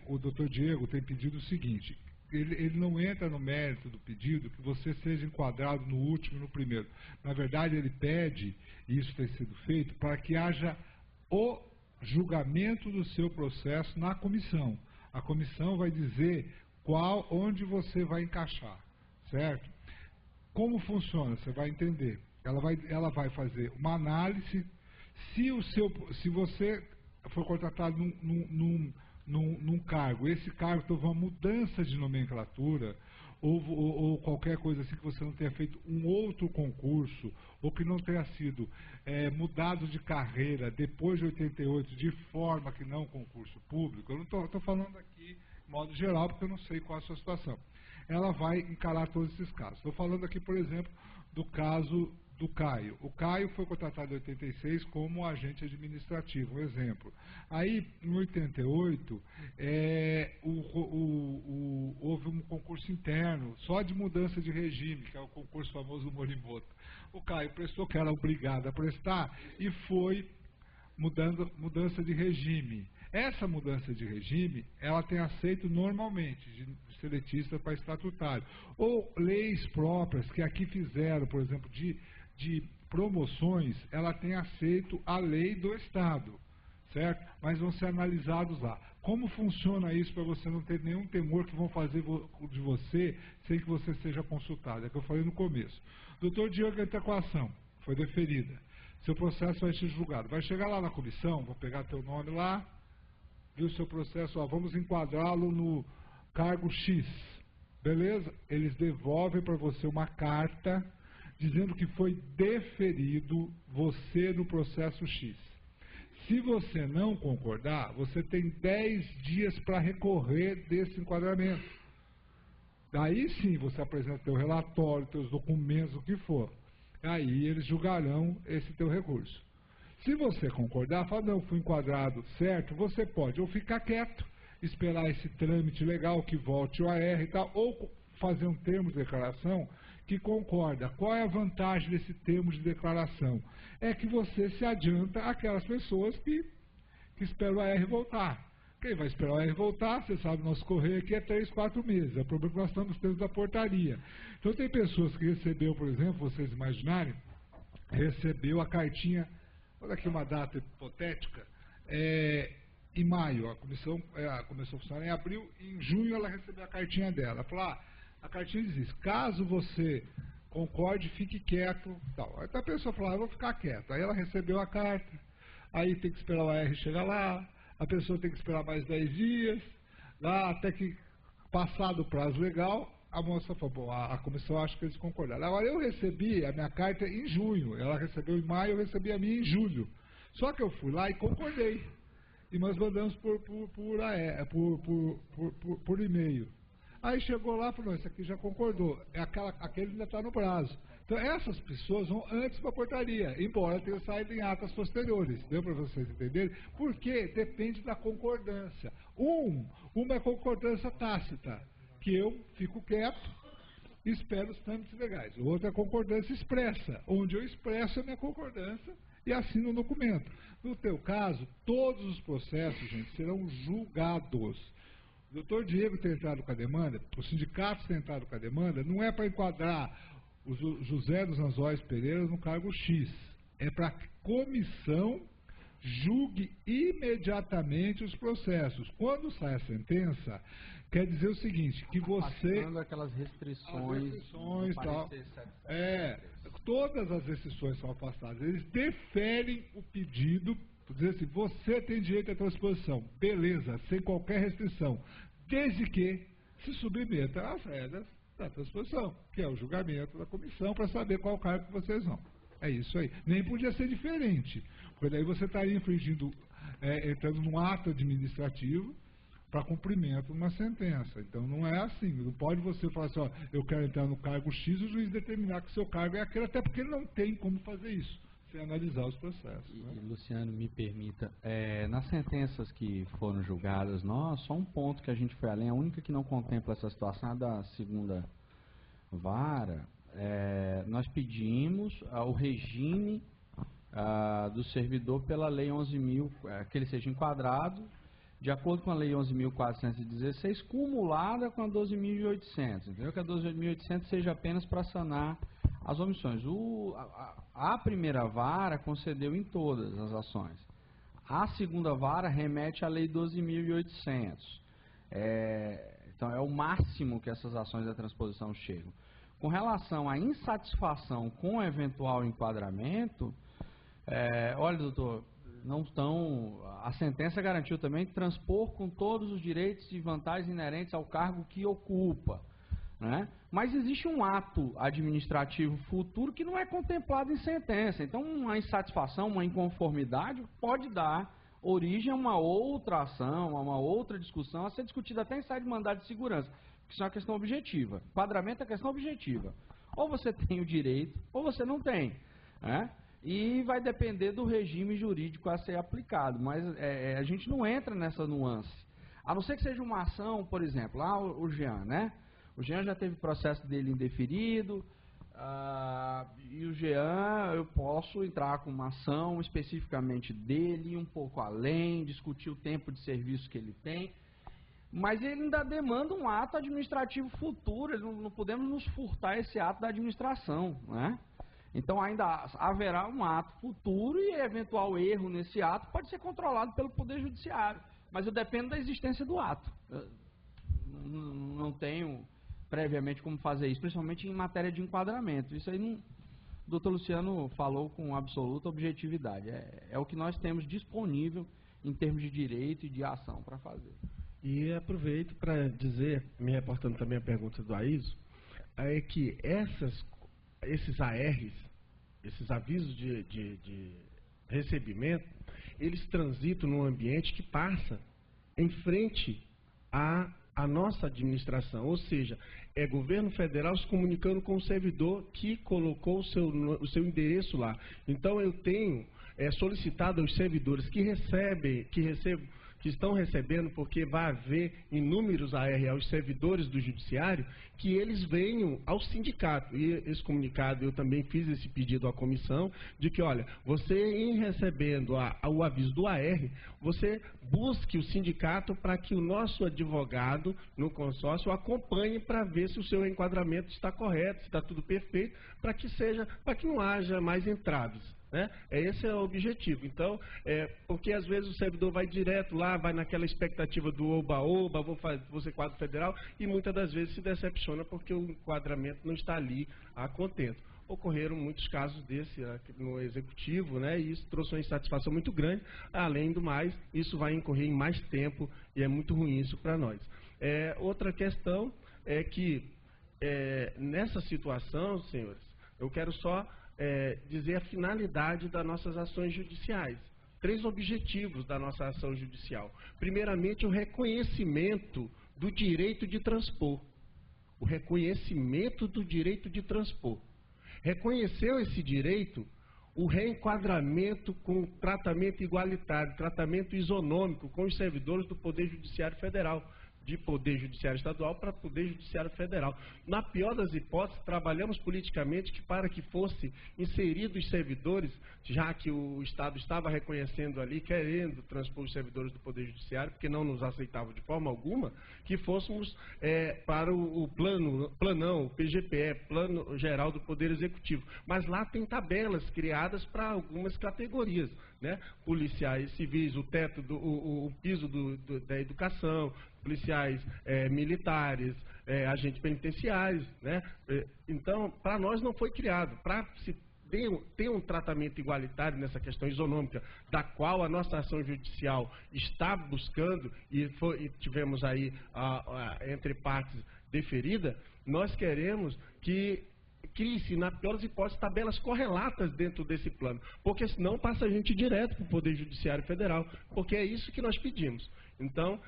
Speaker 2: o doutor Diego tem pedido o seguinte, ele não entra no mérito do pedido que você seja enquadrado no último e no primeiro. Na verdade, ele pede, e isso tem sido feito, para que haja o julgamento do seu processo na comissão. A comissão vai dizer onde você vai encaixar, certo? Como funciona? Você vai entender. Ela vai fazer uma análise. Se você for contratado num cargo, esse cargo teve uma mudança de nomenclatura, ou qualquer coisa assim que você não tenha feito um outro concurso, ou que não tenha sido mudado de carreira depois de 88, de forma que não concurso público, eu não estou falando aqui de modo geral, porque eu não sei qual é a sua situação. Ela vai encarar todos esses casos. Estou falando aqui, por exemplo, do caso do Caio. O Caio foi contratado em 86 como agente administrativo, um exemplo. Aí, em 88, houve um concurso interno, só de mudança de regime, que é o concurso famoso do Morimoto. O Caio prestou, que era obrigado a prestar, e foi mudança de regime. Essa mudança de regime, ela tem aceito normalmente, de seletista para estatutário. Ou leis próprias, que aqui fizeram, por exemplo, de promoções, ela tem aceito a lei do Estado, certo? Mas vão ser analisados lá. Como funciona isso para você não ter nenhum temor que vão fazer de você sem que você seja consultado? É o que eu falei no começo. Doutor Diego, entra com a ação, foi deferida. Seu processo vai ser julgado. Vai chegar lá na comissão, vou pegar teu nome lá, viu o seu processo, vamos enquadrá-lo no cargo X. Beleza? Eles devolvem para você uma carta dizendo que foi deferido você no processo X. Se você não concordar, você tem 10 dias para recorrer desse enquadramento. Daí sim você apresenta teu relatório, teus documentos, o que for. Aí eles julgarão esse teu recurso. Se você concordar, falar, não, fui enquadrado certo, você pode ou ficar quieto, esperar esse trâmite legal que volte o AR e tal, ou fazer um termo de declaração que concorda. Qual é a vantagem desse termo de declaração? É que você se adianta àquelas pessoas que esperam o AR voltar. Quem vai esperar o AR voltar, você sabe, nosso correio aqui é 3, 4 meses. É o problema que nós estamos tendo da portaria. Então tem pessoas que recebeu, por exemplo, vocês imaginarem, recebeu a cartinha, olha aqui uma data hipotética, em maio, a comissão começou a funcionar em abril, e em junho ela recebeu a cartinha dela. Ela falou, a cartinha diz isso, caso você concorde, fique quieto, tal. Aí a pessoa falou, eu vou ficar quieto. Aí ela recebeu a carta, aí tem que esperar o AR chegar lá, a pessoa tem que esperar mais 10 dias, lá até que, passado o prazo legal, a moça falou, bom, a comissão acha que eles concordaram. Agora, eu recebi a minha carta em junho, ela recebeu em maio, eu recebi a minha em julho. Só que eu fui lá e concordei. E nós mandamos por e-mail. Aí chegou lá e falou, esse aqui já concordou, aquele ainda está no prazo. Então, essas pessoas vão antes para a portaria, embora tenha saído em atas posteriores. Deu para vocês entenderem? Porque depende da concordância. Uma é concordância tácita, que eu fico quieto e espero os trâmites legais. O outro é concordância expressa, onde eu expresso a minha concordância e assino o documento. No teu caso, todos os processos, gente, serão julgados. O doutor Diego tem entrado com a demanda, os sindicatos têm entrado com a demanda, não é para enquadrar o José dos Anzóis Pereira no cargo X. É para que a comissão julgue imediatamente os processos. Quando sai a sentença, quer dizer o seguinte, que você...
Speaker 4: Passando aquelas restrições
Speaker 2: tal. Todas as restrições são afastadas. Eles deferem o pedido, por dizer assim, você tem direito à transposição. Beleza, sem qualquer restrição. Desde que se submeta às regras da transposição, que é o julgamento da comissão, para saber qual cargo que vocês vão. É isso aí. Nem podia ser diferente, porque daí você estaria infringindo, entrando num ato administrativo para cumprimento de uma sentença. Então não é assim. Não pode você falar assim, ó, eu quero entrar no cargo X e o juiz determinar que o seu cargo é aquele, até porque ele não tem como fazer isso, sem analisar os processos.
Speaker 4: E, Luciano, me permita, nas sentenças que foram julgadas, só um ponto que a gente foi além, a única que não contempla essa situação é da segunda vara, nós pedimos o regime do servidor pela Lei 11.000, que ele seja enquadrado de acordo com a Lei 11.416, cumulada com a 12.800, entendeu? Que a 12.800 seja apenas para sanar as omissões. A primeira vara concedeu em todas as ações. A segunda vara remete à Lei 12.800. Então, é o máximo que essas ações da transposição chegam. Com relação à insatisfação com o eventual enquadramento, olha, doutor, não estão... A sentença garantiu também transpor com todos os direitos e vantagens inerentes ao cargo que ocupa, né? Mas existe um ato administrativo futuro que não é contemplado em sentença. Então, uma insatisfação, uma inconformidade pode dar origem a uma outra ação, a uma outra discussão, a ser discutida até em saída de mandado de segurança, que isso é uma questão objetiva. Enquadramento é questão objetiva. Ou você tem o direito, ou você não tem, né? E vai depender do regime jurídico a ser aplicado, mas a gente não entra nessa nuance. A não ser que seja uma ação, por exemplo, lá o Jean, né? O Jean já teve processo dele indeferido, e o Jean, eu posso entrar com uma ação especificamente dele, um pouco além, discutir o tempo de serviço que ele tem, mas ele ainda demanda um ato administrativo futuro, não podemos nos furtar esse ato da administração, né? Então ainda haverá um ato futuro e eventual erro nesse ato pode ser controlado pelo Poder Judiciário. Mas eu dependo da existência do ato. Eu não tenho previamente como fazer isso, principalmente em matéria de enquadramento. Isso aí o doutor Luciano falou com absoluta objetividade. É o que nós temos disponível em termos de direito e de ação para fazer.
Speaker 1: E aproveito para dizer, me reportando também a pergunta do Aísio, é que esses ARs, esses avisos de recebimento, eles transitam num ambiente que passa em frente à nossa administração, ou seja, é governo federal se comunicando com o servidor que colocou o seu endereço lá. Então eu tenho solicitado aos servidores que recebem que estão recebendo, porque vai haver inúmeros AR aos servidores do Judiciário, que eles venham ao sindicato. E esse comunicado, eu também fiz esse pedido à comissão, de que, olha, você em recebendo o aviso do AR, você busque o sindicato para que o nosso advogado no consórcio acompanhe para ver se o seu enquadramento está correto, se está tudo perfeito, para que não haja mais entraves. Né? Esse é o objetivo. Então, porque às vezes o servidor vai direto lá, vai naquela expectativa do oba-oba, vou ser quadro federal, e muitas das vezes se decepciona porque o enquadramento não está ali a contento. Ocorreram muitos casos desse no Executivo, né, e isso trouxe uma insatisfação muito grande. Além do mais, isso vai incorrer em mais tempo e é muito ruim isso para nós. Outra questão é que, nessa situação, senhores, eu quero só dizer a finalidade das nossas ações judiciais. 3 objetivos da nossa ação judicial. Primeiramente, o reconhecimento do direito de transpor. O reconhecimento do direito de transpor. Reconheceu esse direito, o reenquadramento com tratamento igualitário, tratamento isonômico com os servidores do Poder Judiciário Federal, de Poder Judiciário Estadual para Poder Judiciário Federal. Na pior das hipóteses, trabalhamos politicamente para que fosse inseridos os servidores, já que o Estado estava reconhecendo ali, querendo transpor os servidores do Poder Judiciário, porque não nos aceitavam de forma alguma, que fôssemos para o planão, o PGPE, Plano Geral do Poder Executivo. Mas lá tem tabelas criadas para algumas categorias, né? Policiais civis, o teto, o piso da educação, policiais militares, agentes penitenciários, né? Então, para nós não foi criado. Para se ter um tratamento igualitário nessa questão isonômica, da qual a nossa ação judicial está buscando, e tivemos aí, entre partes, deferida, nós queremos que crie-se, na pior das hipóteses, tabelas correlatas dentro desse plano, porque senão passa a gente direto para o Poder Judiciário Federal, porque é isso que nós pedimos. Então,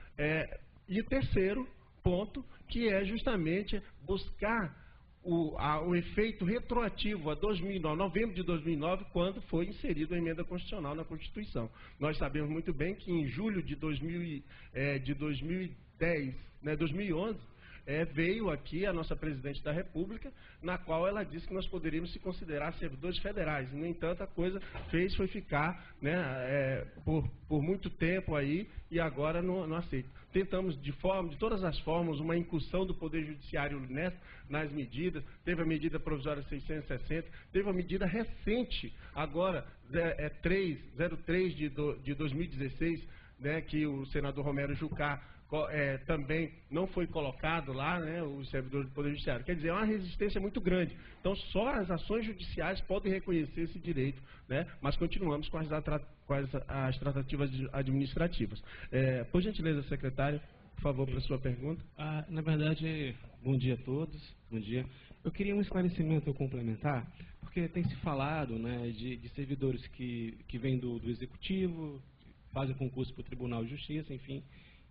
Speaker 1: e terceiro ponto, que é justamente buscar o efeito retroativo a 2009, novembro de 2009, quando foi inserida a emenda constitucional na Constituição. Nós sabemos muito bem que em julho de 2010, né, 2011, veio aqui a nossa presidente da República, na qual ela disse que nós poderíamos se considerar servidores federais. No entanto, a coisa foi ficar, né, por muito tempo aí, e agora não aceita. Tentamos de todas as formas, uma incursão do Poder Judiciário nas medidas. Teve a medida provisória 660, teve a medida recente, agora, 03 de 2016, né, que o senador Romero Jucá também não foi colocado lá, né, os servidores do Poder Judiciário. Quer dizer, é uma resistência muito grande. Então, só as ações judiciais podem reconhecer esse direito, né, mas continuamos com as tratativas administrativas. Por gentileza, secretário, por favor, para a sua pergunta.
Speaker 8: Na verdade, bom dia a todos. Bom dia. Eu queria um esclarecimento complementar, porque tem se falado, né, de servidores que vêm do Executivo, fazem concurso para o Tribunal de Justiça, enfim.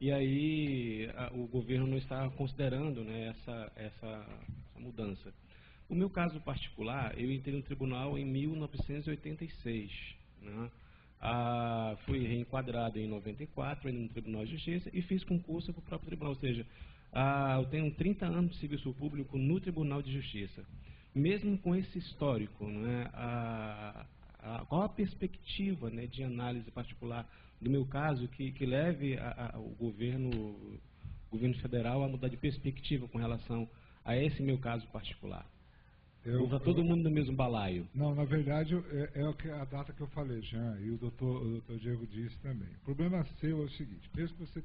Speaker 8: E aí o governo não está considerando, né, essa mudança. No meu caso particular, eu entrei no tribunal em 1986. Né? Fui reenquadrado em 94 no Tribunal de Justiça e fiz concurso para o próprio tribunal. Ou seja, eu tenho 30 anos de serviço público no Tribunal de Justiça. Mesmo com esse histórico, né, qual a perspectiva, né, de análise particular do meu caso que leve o governo federal a mudar de perspectiva com relação a esse meu caso particular? Usa todo mundo no mesmo balaio?
Speaker 2: Não, na verdade a data que eu falei, Jean, e o doutor Diego disse também. O problema seu é o seguinte: mesmo que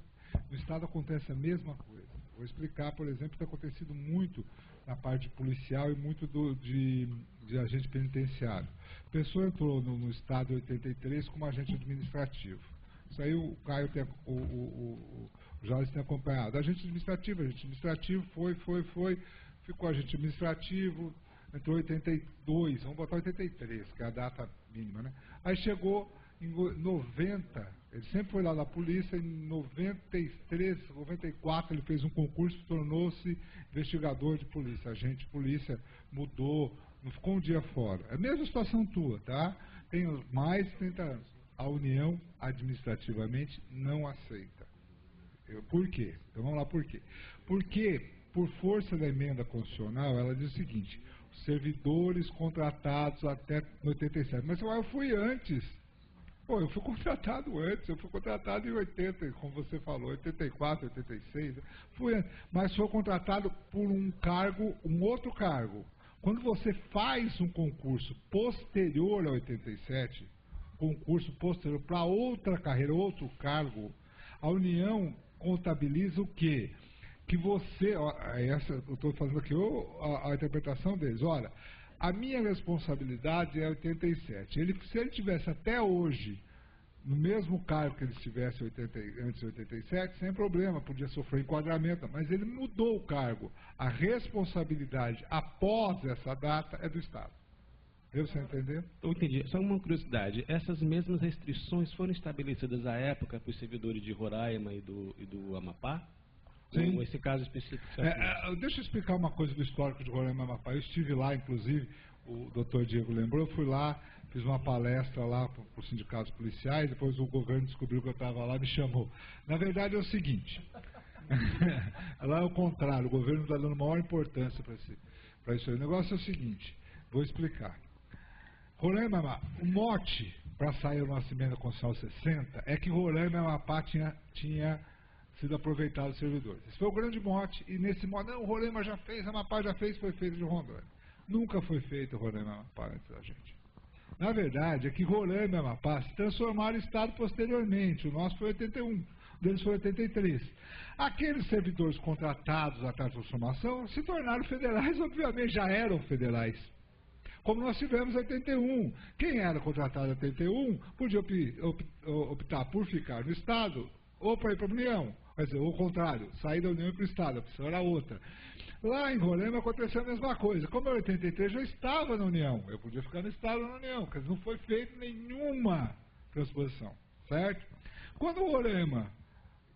Speaker 2: no Estado acontece a mesma coisa. Vou explicar, por exemplo, que tem acontecido muito na parte policial e muito de agente penitenciário. A pessoa entrou no Estado em 83 como agente administrativo. Isso aí o Caio o Jorge tem acompanhado. Agente administrativo foi, ficou agente administrativo, entrou em 82, vamos botar 83, que é a data mínima, né? Aí chegou em 90, ele sempre foi lá na polícia, em 93, 94 ele fez um concurso, tornou-se investigador de polícia, agente de polícia, mudou, não ficou um dia fora. É a mesma situação tua, tá? Tem mais de 30 anos. a União, administrativamente, não aceita. Por quê? Então vamos lá por quê. Porque, por força da emenda constitucional, ela diz o seguinte: os servidores contratados até 87. Mas eu fui antes. Pô, eu fui contratado antes, eu fui contratado em 80, como você falou, 84, 86. Fui antes, mas foi contratado por um cargo, um outro cargo. Quando você faz um concurso posterior a 87, concurso posterior para outra carreira, outro cargo, a União contabiliza o quê? Que você, eu estou fazendo aqui a interpretação deles, olha, a minha responsabilidade é 87. Se ele tivesse até hoje no mesmo cargo que ele estivesse antes de 87, sem problema, podia sofrer enquadramento, mas ele mudou o cargo. A responsabilidade após essa data é do Estado. Deu você entender?
Speaker 8: Eu entendi. Só uma curiosidade. Essas mesmas restrições foram estabelecidas à época para os servidores de Roraima e do Amapá?
Speaker 2: Sim.
Speaker 8: Ou esse caso específico?
Speaker 2: Deixa eu explicar uma coisa do histórico de Roraima e Amapá. Eu estive lá, inclusive, o doutor Diego lembrou, eu fui lá, fiz uma palestra lá para os sindicatos policiais, depois o governo descobriu que eu estava lá e me chamou. Na verdade é o seguinte, lá é o contrário, o governo está dando maior importância para isso aí. O negócio é o seguinte, vou explicar. Roraima e Amapá, o mote para sair a nossa emenda constitucional 60 é que Roraima e Amapá tinha sido aproveitado os servidores. Esse foi o grande mote, e nesse mote, não, o Roraima já fez, Amapá já fez, foi feito de Rondônia. Nunca foi feito Roraima e Amapá antes da gente. Na verdade, é que Roraima e Amapá se transformaram em Estado posteriormente. O nosso foi 81, o deles foi 83. Aqueles servidores contratados até a transformação se tornaram federais, obviamente já eram federais. Como nós tivemos em 81. Quem era contratado em 81 podia optar por ficar no Estado ou para ir para a União. Quer dizer, ou o contrário, sair da União e para o Estado, a opção era outra. Lá em Roraima aconteceu a mesma coisa. Como em 83 já estava na União, eu podia ficar no Estado ou na União, quer dizer, não foi feita nenhuma transposição, certo? Quando o Roraima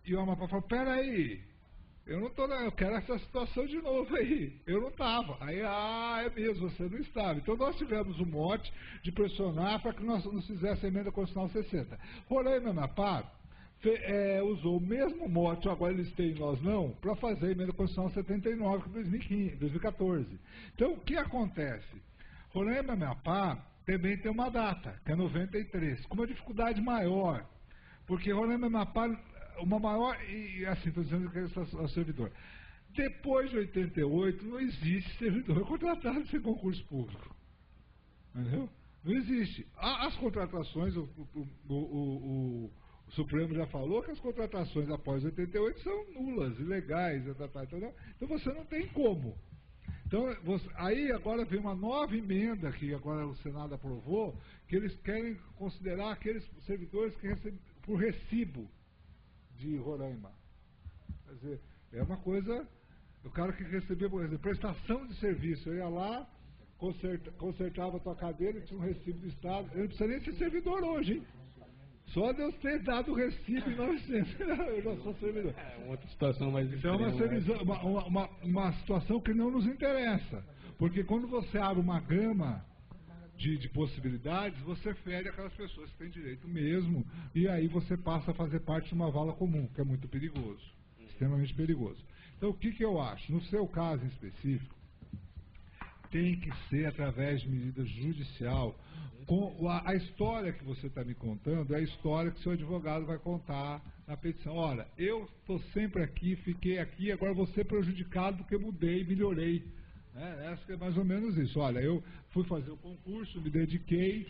Speaker 2: e o Amapá falaram, peraí, eu não estou, eu quero essa situação de novo aí, eu não estava. Aí, é mesmo, você não estava. Então nós tivemos um mote de pressionar para que nós nos fizesse a emenda constitucional 60. Roraima e Amapá usou o mesmo mote, agora eles têm, nós não, para fazer a emenda constitucional 79 de 2014. Então, o que acontece? Roraima e Amapá também tem uma data, que é 93, com uma dificuldade maior, porque Roraima e Amapá, uma maior, e assim, estou dizendo que é o servidor. Depois de 88, não existe servidor contratado sem concurso público. Entendeu? Não existe. As contratações, o Supremo já falou que as contratações após 88 são nulas, ilegais, então você não tem como. Então, aí agora vem uma nova emenda que agora o Senado aprovou, que eles querem considerar aqueles servidores que recebem por recibo de Roraima. Quer dizer, é uma coisa, o cara que recebia, por exemplo, prestação de serviço, eu ia lá, consertava a tua cadeira e tinha um recibo do Estado, eu não precisa nem ser servidor hoje, hein? Só Deus ter dado o recibo em 900, eu já sou servidor.
Speaker 8: É uma outra situação mais
Speaker 2: Então é uma situação que não nos interessa, porque quando você abre uma gama de possibilidades, você fere aquelas pessoas que têm direito mesmo, e aí você passa a fazer parte de uma vala comum, que é muito perigoso, extremamente perigoso. Então o que eu acho? No seu caso em específico, tem que ser através de medida judicial. A história que você está me contando é a história que seu advogado vai contar na petição. Olha, eu estou sempre aqui, fiquei aqui, agora vou ser prejudicado porque mudei, melhorei. Essa é mais ou menos isso. Olha, eu fui fazer o concurso, me dediquei,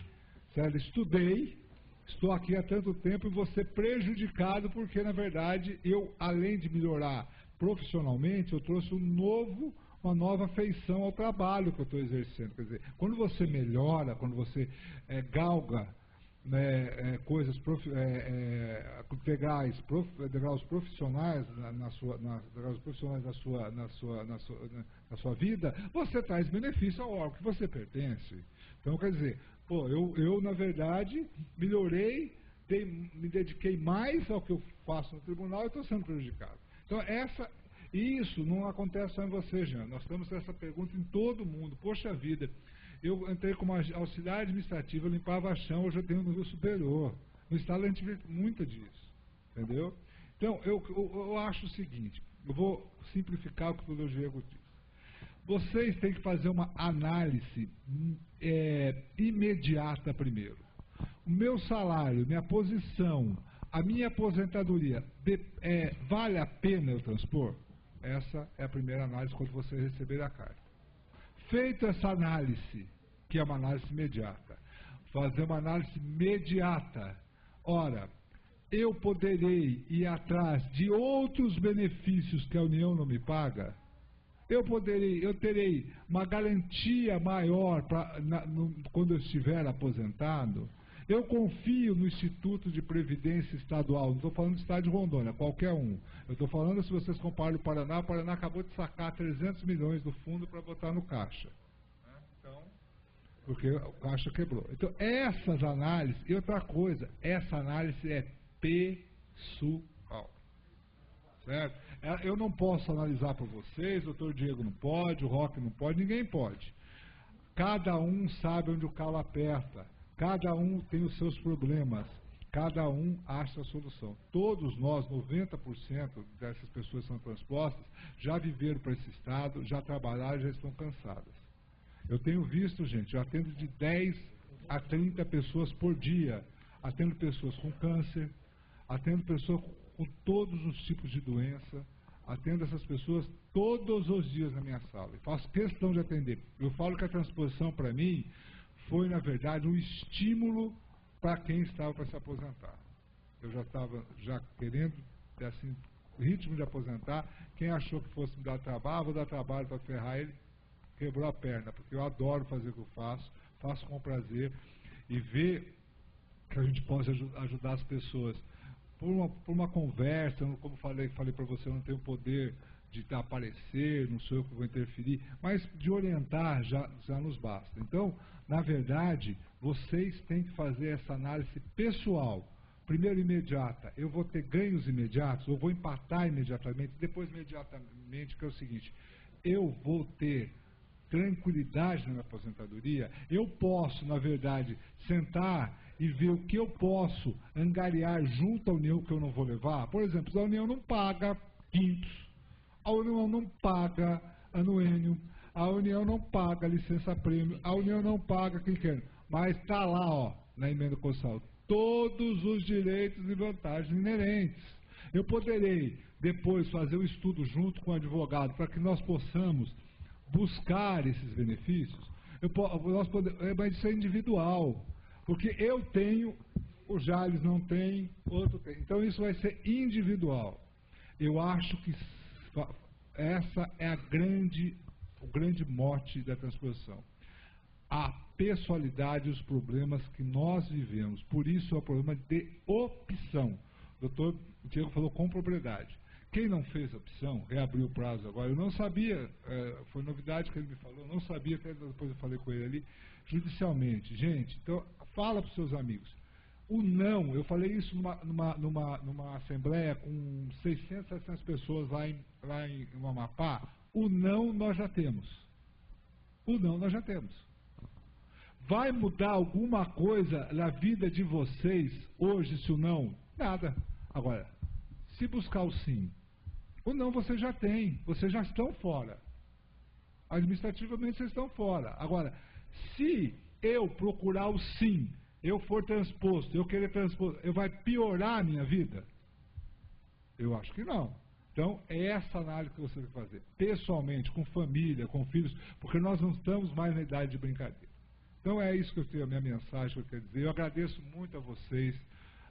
Speaker 2: certo? Estudei, estou aqui há tanto tempo e vou ser prejudicado porque, na verdade, eu, além de melhorar profissionalmente, eu trouxe uma nova feição ao trabalho que eu estou exercendo. Quer dizer, quando você melhora, quando você galga coisas degraus profissionais na sua vida, você traz benefício ao órgão que você pertence. Então, quer dizer, eu na verdade melhorei, me dediquei mais ao que eu faço no tribunal e estou sendo prejudicado. Então, isso não acontece só em você, Jean. Nós temos essa pergunta em todo mundo. Poxa vida, eu entrei como auxiliar administrativo, eu limpava chão, hoje eu tenho um nível superior. No Estado a gente vê muito disso, entendeu? Então, eu acho o seguinte, eu vou simplificar o que o Dr. Diego disse. Vocês têm que fazer uma análise imediata primeiro. O meu salário, minha posição, a minha aposentadoria, vale a pena eu transpor? Essa é a primeira análise quando você receber a carta. Feita essa análise, que é uma análise imediata, fazer uma análise imediata. Ora, eu poderei ir atrás de outros benefícios que a União não me paga? Eu terei uma garantia maior quando eu estiver aposentado? Eu confio no Instituto de Previdência Estadual, não estou falando do Estado de Rondônia, qualquer um. Eu estou falando, se vocês compararem o Paraná acabou de sacar 300 milhões do fundo para botar no caixa. Então, porque o caixa quebrou. Então, essas análises, e outra coisa, essa análise é pessoal. Certo? Eu não posso analisar para vocês, o Dr. Diego não pode, o Roque não pode, ninguém pode. Cada um sabe onde o calo aperta. Cada um tem os seus problemas, cada um acha a solução. Todos nós, 90% dessas pessoas que são transpostas, já viveram para esse estado, já trabalharam, já estão cansadas. Eu tenho visto, gente, eu atendo de 10 a 30 pessoas por dia. Atendo pessoas com câncer, atendo pessoas com todos os tipos de doença, atendo essas pessoas todos os dias na minha sala. E faço questão de atender. Eu falo que a transposição, para mim, foi, na verdade, um estímulo para quem estava para se aposentar. Eu já estava querendo, assim, ritmo de aposentar. Quem achou que fosse me dar trabalho, vou dar trabalho para ferrar ele, quebrou a perna, porque eu adoro fazer o que eu faço com prazer, e ver que a gente possa ajudar as pessoas por uma conversa. Como falei para você, eu não tenho poder de aparecer, não sou eu que vou interferir, mas de orientar já nos basta. Então, na verdade, vocês têm que fazer essa análise pessoal. Primeiro, imediata. Eu vou ter ganhos imediatos, eu vou empatar imediatamente, depois imediatamente, que é o seguinte, eu vou ter tranquilidade na minha aposentadoria. Eu posso, na verdade, sentar e ver o que eu posso angariar junto à União que eu não vou levar. Por exemplo, a União não paga quintos, a União não paga anuênio, a União não paga licença-prêmio, a União não paga quem quer, mas está lá, ó, na emenda constitucional, todos os direitos e vantagens inerentes. Eu poderei depois fazer um estudo junto com o advogado para que nós possamos buscar esses benefícios. Mas isso é individual, porque eu tenho, o Jales não tem, outro tem. Então isso vai ser individual. Eu acho que essa é o grande mote da transposição. A pessoalidade e os problemas que nós vivemos. Por isso é o problema de opção. O doutor Diego falou com propriedade. Quem não fez a opção, reabriu o prazo agora. Eu não sabia, foi novidade que ele me falou, eu não sabia, até depois eu falei com ele ali, judicialmente. Gente, então fala para os seus amigos. O não, eu falei isso numa assembleia com 600, 700 pessoas lá em Amapá. O não nós já temos. O não nós já temos. Vai mudar alguma coisa na vida de vocês hoje, se o não? Nada. Agora, se buscar o sim, o não você já tem, vocês já estão fora. Administrativamente vocês estão fora. Agora, se eu procurar o sim, eu for transposto, eu querer transpor, vai piorar a minha vida? Eu acho que não. Então, é essa análise que você tem que fazer, pessoalmente, com família, com filhos, porque nós não estamos mais na idade de brincadeira. Então, é isso que eu tenho, a minha mensagem que eu quero dizer. Eu agradeço muito a vocês,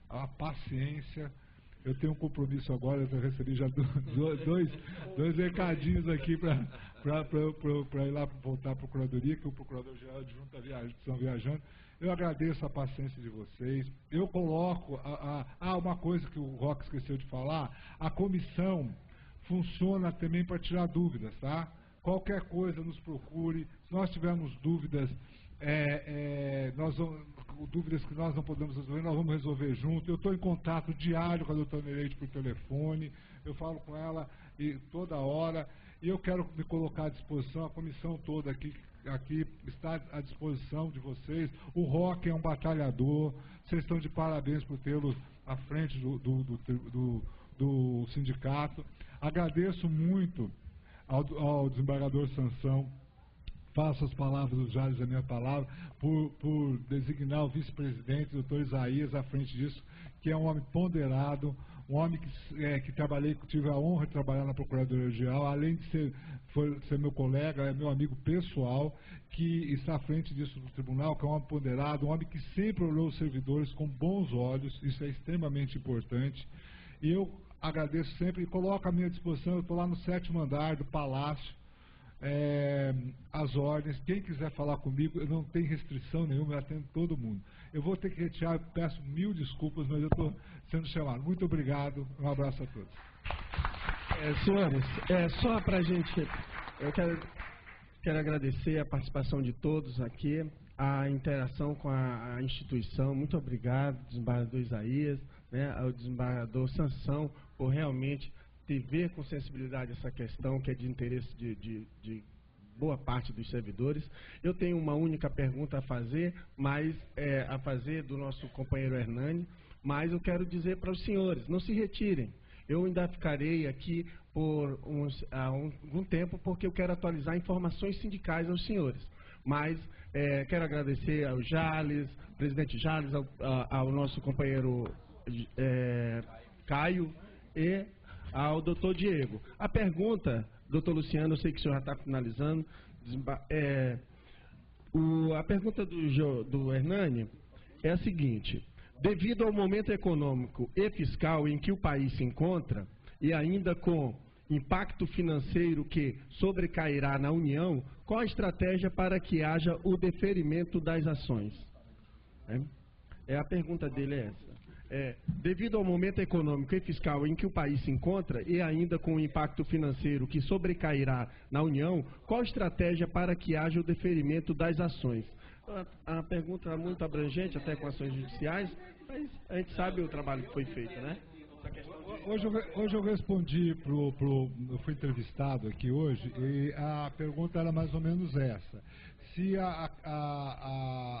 Speaker 2: a paciência. Eu tenho um compromisso agora, eu recebi já dois recadinhos aqui para ir lá voltar à Procuradoria, que o Procurador-Geral adjunto estão viajando. Eu agradeço a paciência de vocês. Eu coloco, uma coisa que o Roque esqueceu de falar, a comissão funciona também para tirar dúvidas, tá? Qualquer coisa nos procure, se nós tivermos dúvidas, dúvidas que nós não podemos resolver, nós vamos resolver junto. Eu estou em contato diário com a doutora Nereide por telefone, eu falo com ela toda hora, E eu quero me colocar à disposição, a comissão toda aqui está à disposição de vocês. O Roque é um batalhador, vocês estão de parabéns por tê-lo à frente do sindicato. Agradeço muito ao desembargador Sansão, faço as palavras do Jales a minha palavra, por designar o vice-presidente, o doutor Isaías, à frente disso, que é um homem ponderado, um homem que tive a honra de trabalhar na Procuradoria-Geral, além de ser meu colega, é meu amigo pessoal, que está à frente disso do tribunal, que é um homem ponderado, um homem que sempre olhou os servidores com bons olhos, isso é extremamente importante. E eu agradeço sempre e coloco à minha disposição, eu estou lá no 7º andar do Palácio, as ordens, quem quiser falar comigo, eu não tenho restrição nenhuma, eu atendo todo mundo. Eu vou ter que retirar, peço 1000 desculpas, mas eu estou sendo chamado. Muito obrigado, um abraço a todos.
Speaker 1: Senhores, só para a gente, eu quero agradecer a participação de todos aqui, a interação com a instituição. Muito obrigado, desembargador Isaías, né, ao desembargador Sansão, por realmente ver com sensibilidade essa questão que é de interesse de boa parte dos servidores. Eu tenho uma única pergunta a fazer, do nosso companheiro Hernani, mas eu quero dizer para os senhores, não se retirem. Eu ainda ficarei aqui por algum tempo, porque eu quero atualizar informações sindicais aos senhores. Mas quero agradecer ao Jales, presidente Jales, ao nosso companheiro Caio e ao doutor Diego. A pergunta, doutor Luciano, eu sei que o senhor já está finalizando, a pergunta do Hernani é a seguinte: devido ao momento econômico e fiscal em que o país se encontra, e ainda com impacto financeiro que sobrecairá na União, qual a estratégia para que haja o deferimento das ações? A pergunta dele é essa. Devido ao momento econômico e fiscal em que o país se encontra, e ainda com o impacto financeiro que sobrecairá na União, qual a estratégia para que haja o deferimento das ações? A pergunta é muito abrangente, até com ações judiciais, mas a gente sabe o trabalho que foi feito, né?
Speaker 2: Hoje eu respondi, eu fui entrevistado aqui hoje, e a pergunta era mais ou menos essa: se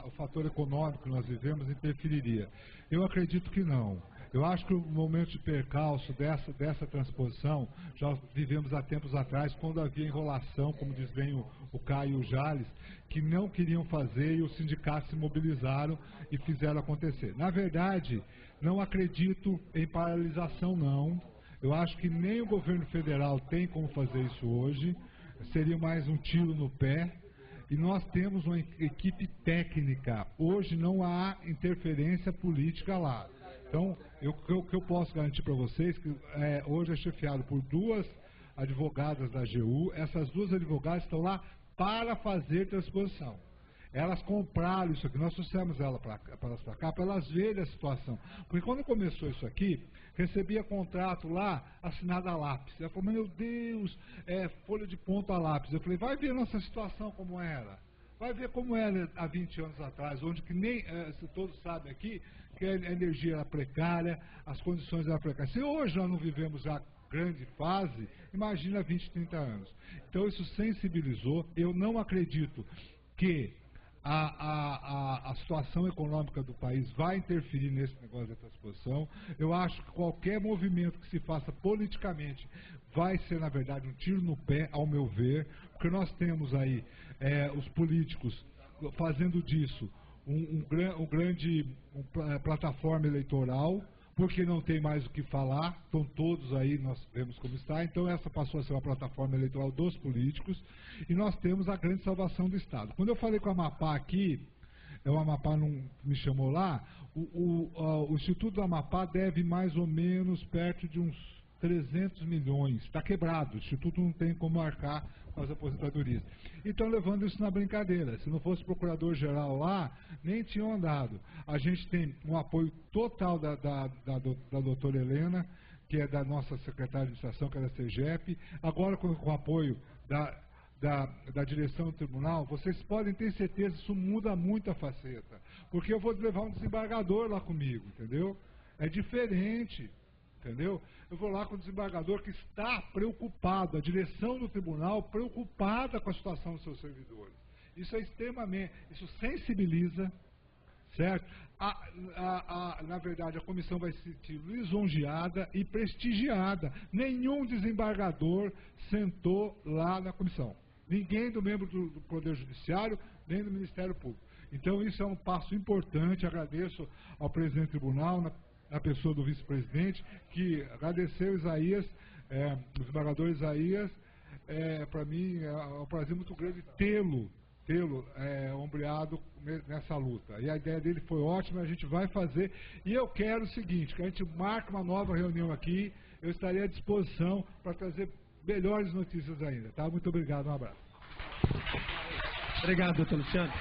Speaker 2: o fator econômico que nós vivemos interferiria. Eu acredito que não. Eu acho que o momento de percalço dessa transposição já vivemos há tempos atrás, quando havia enrolação, como diz bem o Caio e o Jales, que não queriam fazer e os sindicatos se mobilizaram e fizeram acontecer. Na verdade, não acredito em paralisação, não. Eu acho que nem o governo federal tem como fazer isso hoje, seria mais um tiro no pé. E nós temos uma equipe técnica. Hoje não há interferência política lá. Então, o que eu posso garantir para vocês que hoje é chefiado por 2 advogadas da AGU. Essas 2 advogadas estão lá para fazer transposição. Elas compraram isso aqui, nós trouxemos elas para cá, para elas verem a situação. Porque quando começou isso aqui, recebia contrato lá, assinado a lápis. Ela falou: meu Deus, folha de ponto a lápis. Eu falei: vai ver nossa situação como era. Vai ver como era há 20 anos atrás, onde que nem, todos sabem aqui, que a energia era precária, as condições eram precárias. Se hoje nós não vivemos a grande fase, imagina 20, 30 anos. Então isso sensibilizou. Eu não acredito que a situação econômica do país vai interferir nesse negócio da transposição. Eu acho que qualquer movimento que se faça politicamente vai ser, na verdade, um tiro no pé, ao meu ver, porque nós temos aí os políticos fazendo disso uma grande plataforma eleitoral, porque não tem mais o que falar, estão todos aí, nós vemos como está. Então essa passou a ser uma plataforma eleitoral dos políticos, e nós temos a grande salvação do Estado. Quando eu falei com a Amapá aqui, o Amapá não me chamou lá, o Instituto do Amapá deve mais ou menos perto de uns 300 milhões, está quebrado, o Instituto não tem como arcar com as aposentadorias. Então, levando isso na brincadeira, se não fosse procurador-geral lá, nem tinham andado. A gente tem um apoio total da doutora Helena, que é da nossa secretária de administração, que é da CEGEP, agora com o apoio da direção do tribunal. Vocês podem ter certeza, isso muda muito a faceta, porque eu vou levar um desembargador lá comigo, entendeu? É diferente. entendeu? Eu vou lá com o desembargador que está preocupado, a direção do tribunal preocupada com a situação dos seus servidores. Isso é extremamente, isso sensibiliza, certo? Na verdade, a comissão vai se sentir lisonjeada e prestigiada. Nenhum desembargador sentou lá na comissão. Ninguém do membro do Poder Judiciário, nem do Ministério Público. Então, isso é um passo importante. Agradeço ao presidente do tribunal, na pessoa do vice-presidente, que agradeceu Isaías, o desembargador Isaías. Para mim, é um prazer muito grande tê-lo ombreado nessa luta. E a ideia dele foi ótima, a gente vai fazer. E eu quero o seguinte, que a gente marque uma nova reunião aqui, eu estarei à disposição para trazer melhores notícias ainda. Tá? Muito obrigado, um abraço.
Speaker 1: Obrigado, doutor Luciano.